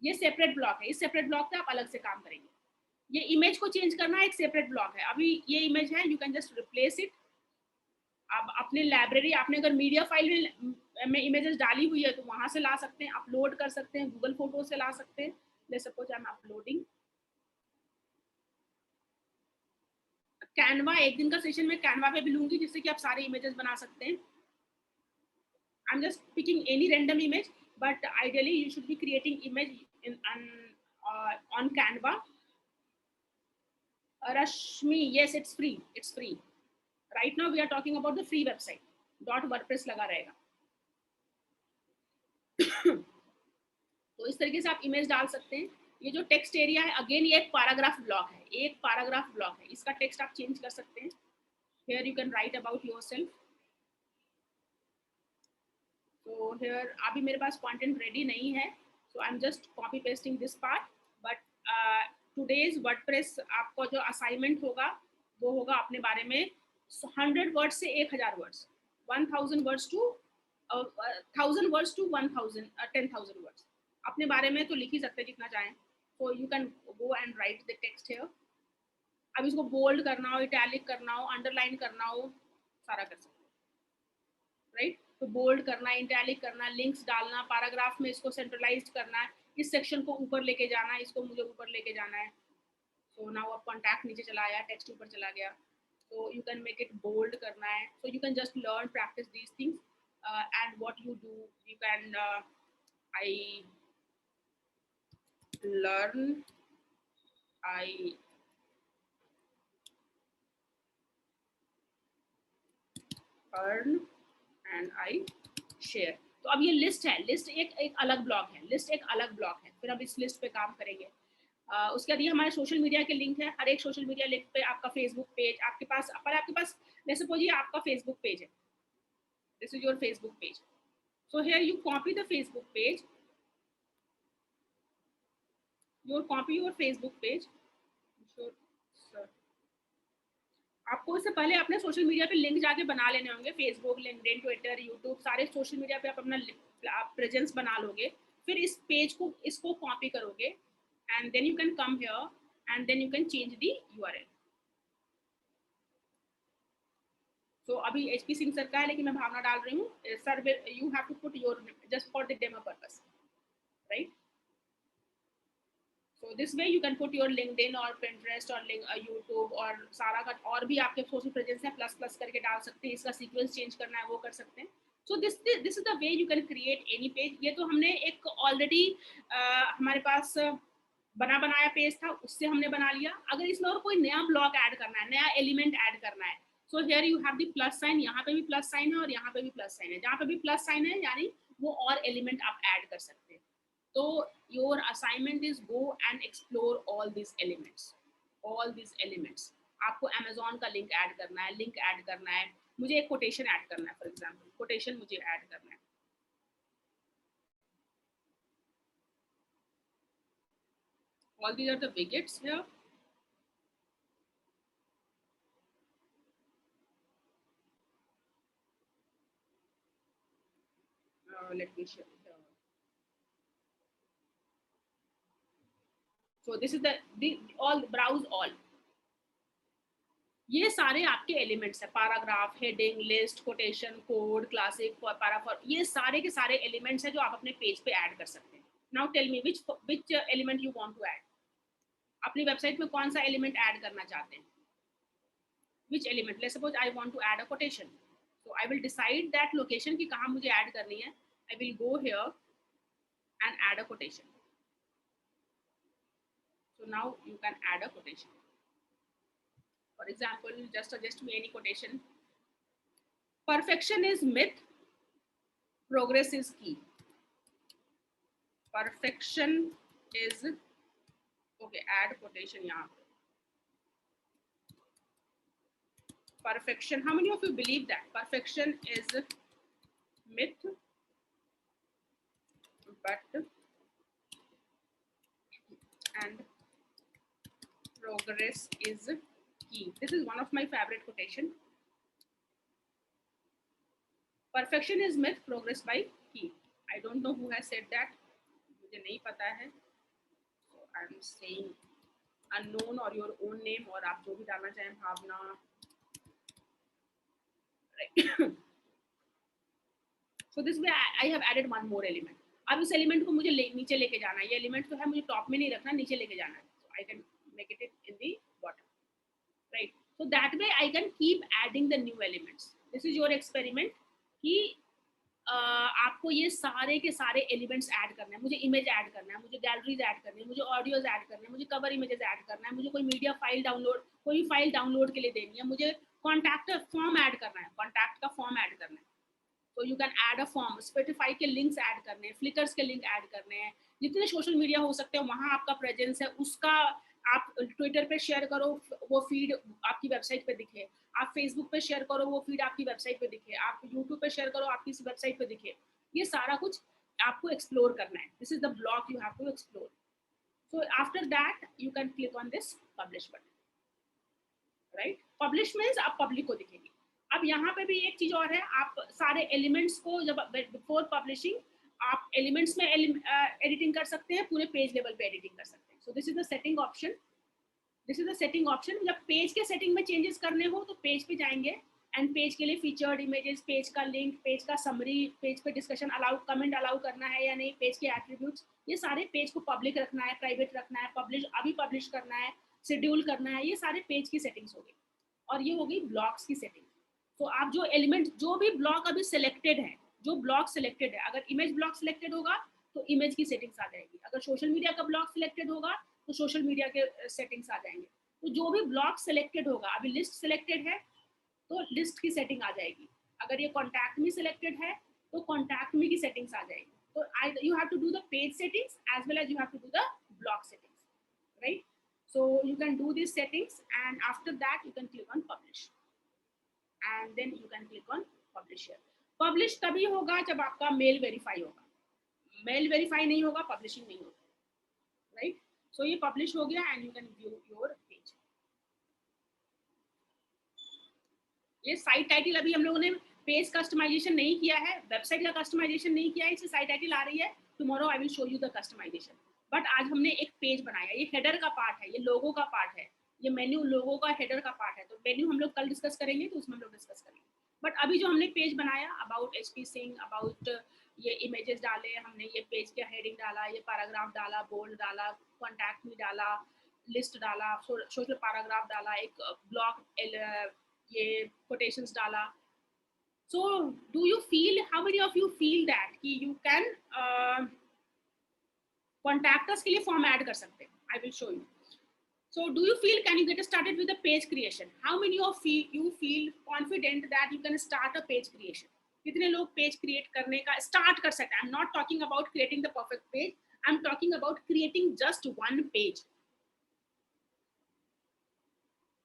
ये सेपरेट ब्लॉक है, इस सेपरेट ब्लॉक पे आप अलग से काम करेंगे। ये इमेज को चेंज करना एक सेपरेट ब्लॉक है। अभी ये इमेज है, you can just replace it. आप अपने लाइब्रेरी, आपने अगर मीडिया फाइल में इमेजेस डाली हुई है तो वहां से ला सकते हैं, अपलोड कर सकते हैं, गूगल फोटो से ला सकते हैं। Let's suppose I am uploading Canva. एक दिन का सेशन में कैनवा पे भी लूंगी जिससे कि आप सारे इमेजेस बना सकते हैं। I am just picking any random image, but ideally you should be creating image in on Canva. Rashmi, yes, it's free. It's free. Right now we are talking about the free website. .wordpress लगा रहेगा। तो इस तरीके से आप image डाल सकते हैं। ये जो टेक्स्ट एरिया है, अगेन ये एक पैराग्राफ ब्लॉक है, एक पैराग्राफ ब्लॉक है। इसका टेक्स्ट आप चेंज कर सकते हैं। Here you can write about yourself. So here अभी मेरे पास कंटेंट रेडी नहीं है, so I'm just copy pasting this part. But today's WordPress आपको जो असाइनमेंट होगा वो होगा अपने बारे में 100 वर्ड्स से 1000 words, 1000 words to 1000 words to 1000 10,000 words. अपने बारे में तो लिख ही सकते हैं जितना चाहें। So you can go and write the text here. अब इसको बोल्ड करना हो, इटैलिक करना हो, अंडरलाइन करना हो, सारा कर सकते हैं, राइट। तो बोल्ड करना, इटैलिक करना, लिंक्स डालना, पैराग्राफ में इसको सेंट्रलाइज्ड करना है, इस सेक्शन को ऊपर लेके जाना है, इसको मुझे ऊपर लेके जाना है। सो नाउ अब कॉन्टैक्ट नीचे चला आया, टेक्स्ट ऊपर चला गया। So you can make it bold करना है। So you can just learn, practice these things and what you do, you can I learn, I earn and I share। तो अब ये लिस्ट है, लिस्ट एक अलग ब्लॉक है, लिस्ट एक अलग ब्लॉक है। फिर अब इस लिस्ट पे काम करेंगे। उसके बाद ये हमारे सोशल मीडिया के लिंक है। हर एक सोशल मीडिया लिंक पे आपका फेसबुक पेज आपके पास, पर आपके पास जैसे सपोज ये आपका फेसबुक पेज है, this is your Facebook page. So here you copy the Facebook page, copy your Facebook page। आपको इससे पहले अपने सोशल मीडिया पे लिंक जाके बना लेने होंगे, फेसबुक, लिंक्डइन, ट्विटर, यूट्यूब, सारे सोशल मीडिया पे आप अपना प्रेजेंस बना लोगे। फिर इस पेज को, इसको कॉपी करोगे and then you can come here and then you can change the URL। So अभी HP सिंह सर का है, लेकिन मैं भावना डाल रही हूँ। Sir you have to put your just for the demo purpose, right. So this way you can put your LinkedIn or Pinterest or YouTube और सारा का और भी आपके सोशल प्रेजेंस है, प्लस प्लस करके डाल सकते हैं। इसका सीक्वेंस चेंज करना है वो कर सकते हैं। So this is the way you can create any page। ये तो हमने एक ऑलरेडी हमारे पास बना बनाया पेज था, उससे हमने बना लिया। अगर इसमें और कोई नया ब्लॉक ऐड करना है, नया एलिमेंट ऐड करना है, सो here you have the plus sign. यहाँ पे भी प्लस साइन है और यहाँ पे भी प्लस साइन है। जहाँ पे भी प्लस साइन है यानी वो और एलिमेंट आप ऐड कर सकते हैं। तो your assignment is go and explore all these elements। आपको Amazon का लिंक ऐड करना है, लिंक ऐड करना है, मुझे एक कोटेशन ऐड करना है, फॉर एग्जांपल कोटेशन मुझे ऐड करना है। All these are the widgets here। Let me show you। So this is the all, browse all। ये सारे आपके एलिमेंट्स है, paragraph, heading, list, quotation, code, classic, पैराफॉर, ये सारे के सारे एलिमेंट्स हैं जो आप अपने पेज पे ऐड कर सकते हैं। Now tell me which element you want to add. अपनी वेबसाइट में कौन सा एलिमेंट ऐड करना चाहते हैं, which element। let's suppose I want to add a quotation, so I will decide that location की कहाँ मुझे ऐड करनी है। I will go here and add a quotation। so now you can add a quotation। for example, just suggest me any quotation। perfection is myth, progress is key, perfection is, okay add quotation यहाँ पे, perfection, how many of you believe that perfection is myth but and progress is key? This is one of my favorite quotation. Perfection is myth, progress by key. I don't know who has said that, मुझे नहीं पता है, so I'm saying unknown or your own name, और आप जो भी डालना चाहें, भावना, right? So this way I have added one more element. अब इस एलिमेंट को मुझे नीचे लेके जाना है, ये एलिमेंट तो है, मुझे टॉप में नहीं रखना, नीचे लेके जाना है, so I can make it in the bottom, right? So that way I can keep adding the new elements. This is your experiment कि आपको ये सारे के सारे एलिमेंट्स ऐड करने हैं, मुझे इमेज ऐड करना है, मुझे गैलरीज ऐड करनी है, मुझे ऑडियोज ऐड करने हैं, मुझे कवर इमेजेस ऐड करना है, मुझे कोई मीडिया फाइल डाउनलोड, कोई फाइल डाउनलोड के लिए देनी है, मुझे कॉन्टैक्ट फॉर्म ऐड करना है, कॉन्टैक्ट का फॉर्म ऐड करना है, तो you can add a form, Spotify के लिंक्स ऐड करने हैं, फ्लिकर्स के लिंक ऐड करने हैं, जितने सोशल मीडिया हो सकते हैं वहाँ आपका प्रेजेंस है, उसका आप ट्विटर पे शेयर करो, वो फीड आपकी वेबसाइट पे दिखे, आप फेसबुक पे शेयर करो, वो फीड आपकी वेबसाइट पे दिखे, आप यूट्यूब पे शेयर करो, आपकी वेबसाइट पे दिखे, ये सारा कुछ आपको एक्सप्लोर करना है. This is the block you have to explore. So after that you can click on this publish button, right? Publish means आप पब्लिक को दिखेंगे. अब यहाँ पे भी एक चीज और है, आप सारे एलिमेंट्स को जब बिफोर पब्लिशिंग आप एलिमेंट्स में एडिटिंग कर सकते हैं, पूरे पेज लेवल पे एडिटिंग कर सकते हैं. सो this is the setting option. This is the setting option. जब पेज के सेटिंग में चेंजेस करने हो तो पेज पे जाएंगे एंड पेज के लिए फीचर्ड इमेजेस, पेज का लिंक, पेज का समरी, पेज पे डिस्कशन अलाउ, कमेंट अलाउ करना है या नहीं, पेज के एट्रीब्यूट्स, ये सारे पेज को पब्लिक रखना है, प्राइवेट रखना है, पब्लिश अभी पब्लिश करना है, शेड्यूल करना है, ये सारे पेज की सेटिंग्स हो गई. और ये हो गई ब्लॉक्स की सेटिंग. तो आप जो एलिमेंट, जो भी ब्लॉक अभी सिलेक्टेड है, जो ब्लॉक सिलेक्टेड है, अगर इमेज ब्लॉक सिलेक्टेड होगा तो इमेज की सेटिंग्स आ जाएगी, अगर सोशल मीडिया का ब्लॉक सिलेक्टेड होगा तो सोशल मीडिया के सेटिंग्स आ जाएंगे. तो जो भी ब्लॉक सिलेक्टेड होगा, अभी लिस्ट सिलेक्टेड है तो लिस्ट की सेटिंग आ जाएगी, अगर ये कॉन्टैक्ट मी सिलेक्टेड है तो कॉन्टैक्ट मी की सेटिंग्स आ जाएगी. तो you have to do the page settings as well as you have to do the block settings, right? So you can do these settings and after that you can click on publish and then you can click on publish here. Publish तभी होगा जब आपका mail verify होगा, mail verify नहीं होगा publishing नहीं होगा, right? सो ये पब्लिश हो गया and you can view your page. ये साइट टाइटल अभी हम लोगों ने पेज कस्टमाइजेशन नहीं किया है, वेबसाइट का कस्टमाइजेशन नहीं किया है, इससे साइट टाइटल आ रही है. Tomorrow I will show you the customization. But आज हमने एक पेज बनाया, ये हेडर का पार्ट है, ये लोगो का पार्ट है, ये मेन्यू लोगो का हेडर का पार्ट है. तो मेन्यू हम लोग कल डिस्कस करेंगे, तो उसमें हम लोग डिस्कस करेंगे. बट अभी जो हमने पेज बनाया अबाउट HP सिंह, अबाउट ये इमेजेस डाले हमने, ये पेज के हेडिंग डाला, ये पैराग्राफ डाला, बोल्ड डाला, कॉन्टैक्ट मी डाला, लिस्ट डाला, सोशल पैराग्राफ डाला, एक ब्लॉक, ये कोटेशंस डाला. So do you feel, how many of you feel that कि you can contact us के लिए फॉर्म ऐड कर सकते हैं? I will show you. So do you feel, can you get started with the page creation? How many of you feel confident that you can start a page creation? कितने लोग page create करने का start कर सकते हैं? I'm not talking about creating the perfect page. I'm talking about creating just one page.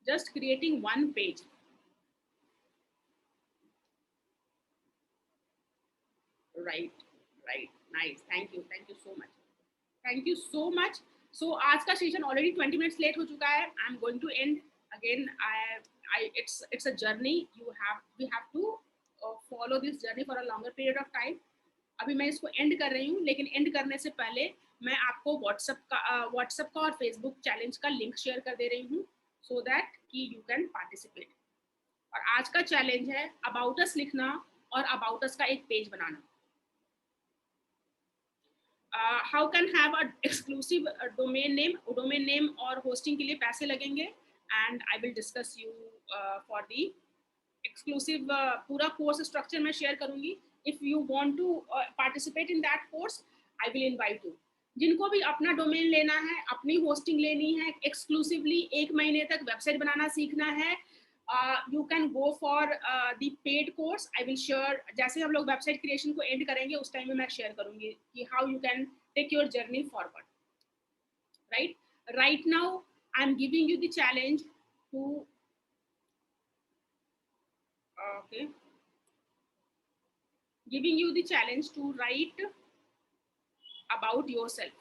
Just creating one page. Right, right, nice. Thank you so much. Thank you so much. So आज का session already 20 minutes late हो चुका है. I am going to end again. it's a journey. We have to follow this journey for a longer period of time. अभी मैं इसको and कर रही हूँ, लेकिन एंड करने से पहले मैं आपको व्हाट्सएप का और फेसबुक चैलेंज का लिंक शेयर कर दे रही हूँ, सो दैट कि यू कैन पार्टिसिपेट. और आज का चैलेंज है अबाउट अस लिखना और अबाउट अस का एक page banana. How can have a exclusive domain name और hosting के लिए पैसे लगेंगे, and I will discuss you for the exclusive पूरा course structure मैं share करूँगी. If you want to participate in that course, I will invite you. जिनको भी अपना डोमेन लेना है, अपनी होस्टिंग लेनी है, एक्सक्लूसिवली 1 महीने तक वेबसाइट बनाना सीखना है, You can go for the paid course. I will share, जैसे हम लोग वेबसाइट क्रिएशन को एंड करेंगे उस टाइम में मैं शेयर करूंगी कि how you can take your journey forward. Right now I'm giving you the challenge to okay, giving you the challenge to write about yourself.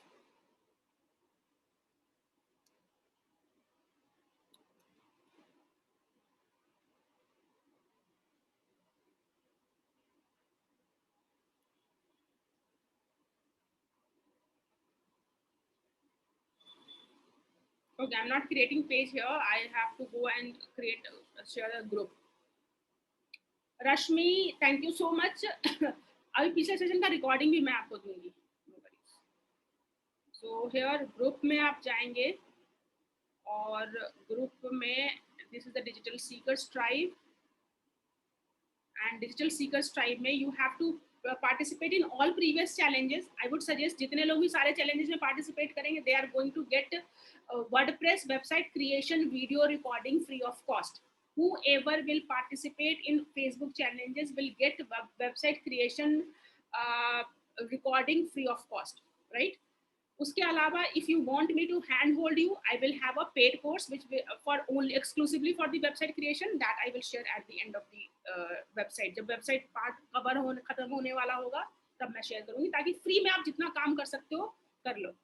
Okay, I'm not creating page here. I have to go and create share a group. Rashmi, thank you so much. अभी पिछले session का recording भी मैं आपको दूंगी. So here group में आप जाएंगे और ग्रुप में this is the digital seekers tribe and digital seekers tribe में you have to participate in all previous challenges. I would suggest जितने लोग भी सारे चैलेंजेस में पार्टिसिपेट करेंगे they are going to get WordPress website creation video recording free of cost. Whoever will participate in Facebook challenges will get website creation recording free of cost, right? उसके अलावा if you want me to handhold you, I will have a paid course which for only exclusively for the website creation that I will share at the end of the website. जब website part cover होने खत्म होने वाला होगा तब मैं share करूंगी ताकि फ्री में आप जितना काम कर सकते हो कर लो.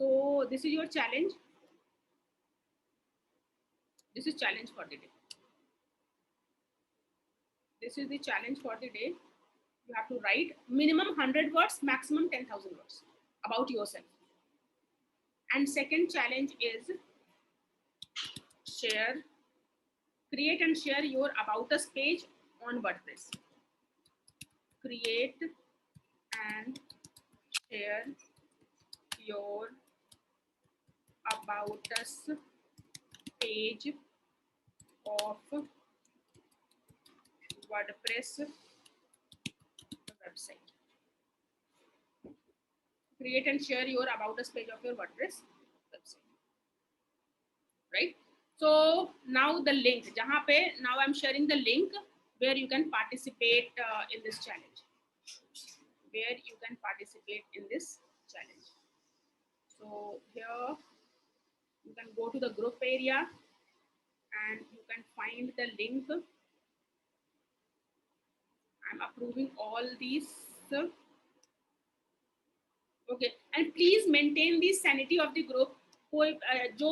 So this is your challenge. This is challenge for the day. This is the challenge for the day. You have to write minimum 100 words, maximum 10,000 words about yourself. And second challenge is create and share your about us page on WordPress. Create and share your about us page of WordPress website. Create and share your about us page of your WordPress website. Right? So now the link, जहाँ पे now I'm sharing the link where you can participate in this challenge. Where you can participate in this challenge. So here you can go to the group area and you can find the link. I'm approving all these. Okay, and please maintain the sanity of the group. कोई जो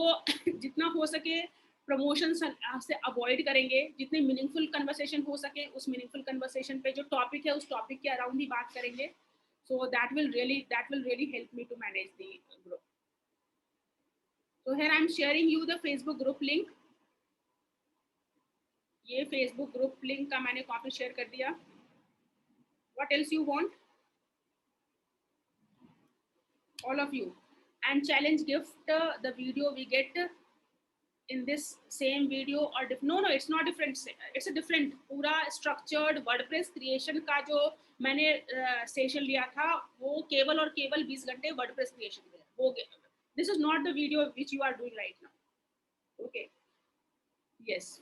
जितना हो सके promotion से avoid करेंगे, जितनी meaningful conversation हो सके उस मीनिंगफुल कन्वर्सेशन पे जो टॉपिक है उस टॉपिक के अराउंड ही बात करेंगे. So that will really help me to manage the group. So here I'm sharing you the Facebook group link. ये Facebook group link का मैंने कॉपी शेयर कर दिया. What else you want? All of you. And challenge gift, the video we get in this same video or no, it's not different. It's a different पूरा structured WordPress creation का जो मैंने session लिया था वो केवल और केवल 20 घंटे WordPress creation में हो गया. This is not the video which you are doing right now. Okay. Yes.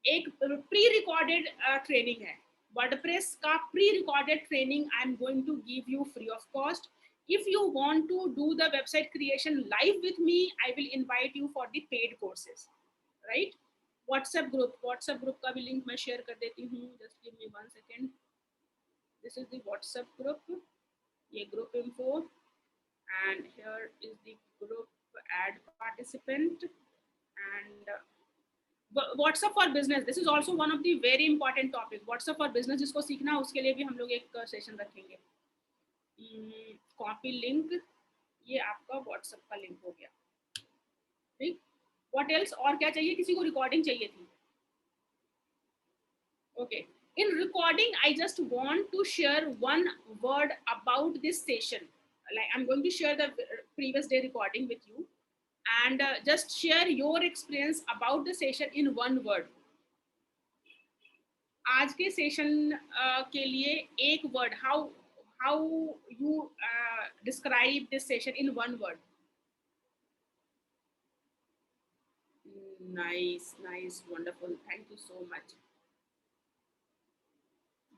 एक pre-recorded training है. WordPress का pre-recorded training I'm going to give you free of cost. If you want to do the website creation live with me, I will invite you for the paid courses, right? WhatsApp group का भी link मैं share कर देती हूँ. Just give me 1 second. This is the WhatsApp group. ये group info, and here is the group add participant and WhatsApp for business. This is also one of the very important topic. WhatsApp for business जिसको सीखना उसके लिए भी हम लोग एक session रखेंगे. कॉपी लिंक, ये आपका व्हाट्सएप का लिंक हो गया. ठीक. व्हाट एल्स, और क्या चाहिए? किसी को रिकॉर्डिंग चाहिए थी. Okay. In recording I just want to share one word about this session. Like I am going to share the previous day recording with you and just share your experience about the session in one word. आज के session के लिए एक word, how you describe this session in one word. Nice, nice, wonderful. Thank you so much.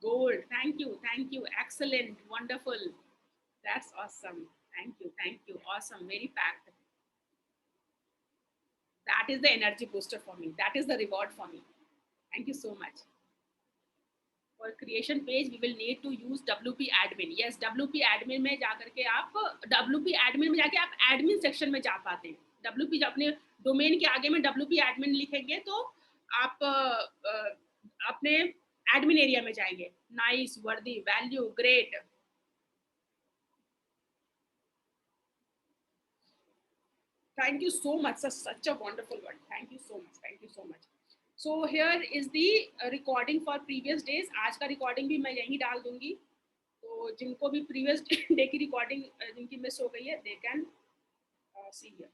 Gold. Thank you. Excellent, wonderful. That's awesome. Thank you. Awesome, very packed. That is the energy booster for me. That is the reward for me. Thank you so much. For creation page, we will need to use WP admin. Yes, WP admin में जाकर के आप WP admin में जाके आप admin section में जा पाते हैं. WP जब अपने domain के आगे में WP admin लिखेंगे तो आप अपने admin area में जाएंगे. Nice, worthy, value, great. Thank you so much. Such a wonderful one. Thank you so much. Thank you so much. So here is the recording for previous days. आज का recording भी मैं यहीं डाल दूंगी. तो जिनको भी previous day की recording जिनकी miss हो गई है, they can see here.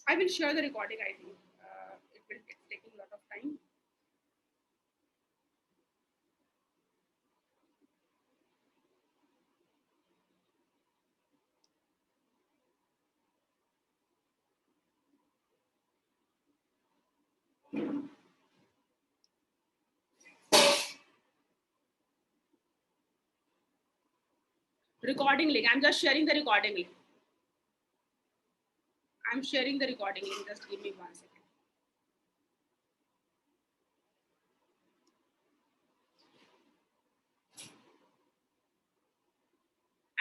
I will share the recording. I think it's taking a lot of time. Recording link. I'm just sharing the recording link. I'm sharing the recording link. Just give me 1 second.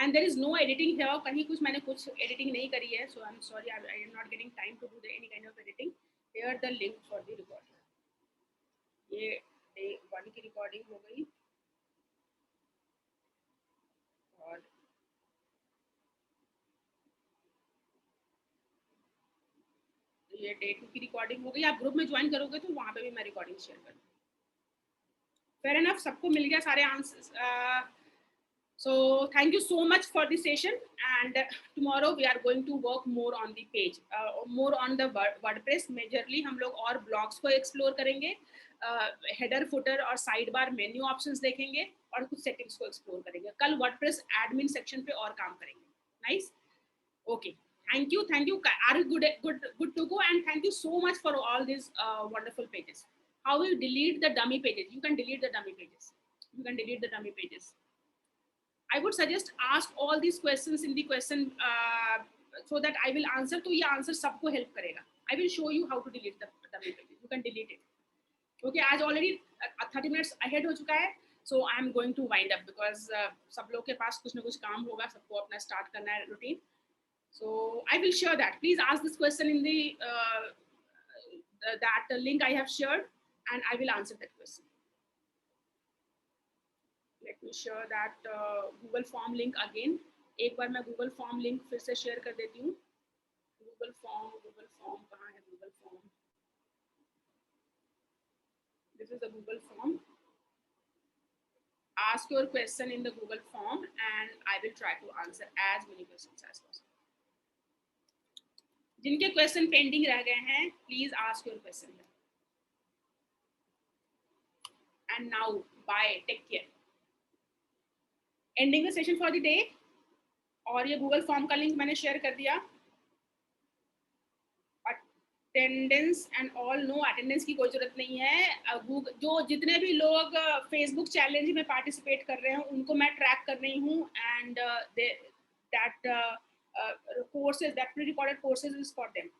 And there is no editing here. कहीं कुछ मैंने कुछ editing नहीं करी है. So I'm sorry. I am not getting time to do any kind of editing. Here the link for the recording. ये day 1 की recording हो गई. और ये day 2 की recording हो गई. आप group में join करोगे तो वहाँ पे भी मैं recording share करूँगी. Fair enough. सबको मिल गया सारे answers. So thank you so much for the session, and tomorrow we are going to work more on the page, more on the WordPress. Majorly हम लोग और blogs को explore करेंगे, header, footer और sidebar menu options देखेंगे और कुछ settings को explore करेंगे. कल WordPress admin section पे और काम करेंगे. Nice. Okay. Thank you. Are you good to go? And thank you so much for all these wonderful pages. How will you delete the dummy pages? You can delete the dummy pages. I would suggest ask all these questions in the question so that I will answer. तो ये answer सबको help करेगा. I will show you how to delete the dummy pages. You can delete it. Okay, आज already 30 minutes ahead हो चुका है. So I am going to wind up because सब लोग के पास कुछ ना कुछ काम होगा. सबको अपना start करना है routine. So I will share that. Please ask this question in the that link I have shared, and I will answer that question. Let me share that Google form link again. एक बार मैं Google form link फिर से share कर देती हूँ. Google form कहाँ है Google form? This is the Google form. Ask your question in the Google form, and I will try to answer as many questions as possible. जिनके question pending रह गए हैं, please ask your question. And now, bye. Take care. Ending the session for the day. और ये Google form का link मैंने share कर दिया. Attendance and all, no attendance की कोई जरूरत नहीं है. जो जितने भी लोग Facebook challenge में participate कर रहे हैं उनको मैं track कर रही हूँ, and that courses, that pre-recorded courses is for them.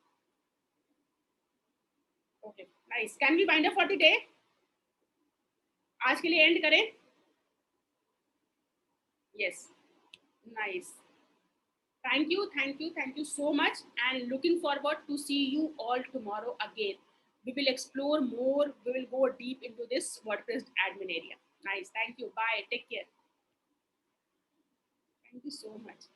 Okay, nice. Can we wind up for the day? आज के लिए end करें? Yes, nice. Thank you so much, and looking forward to see you all tomorrow again. We will explore more. We will go deep into this WordPress admin area. Nice. Thank you. Bye. Take care. Thank you so much.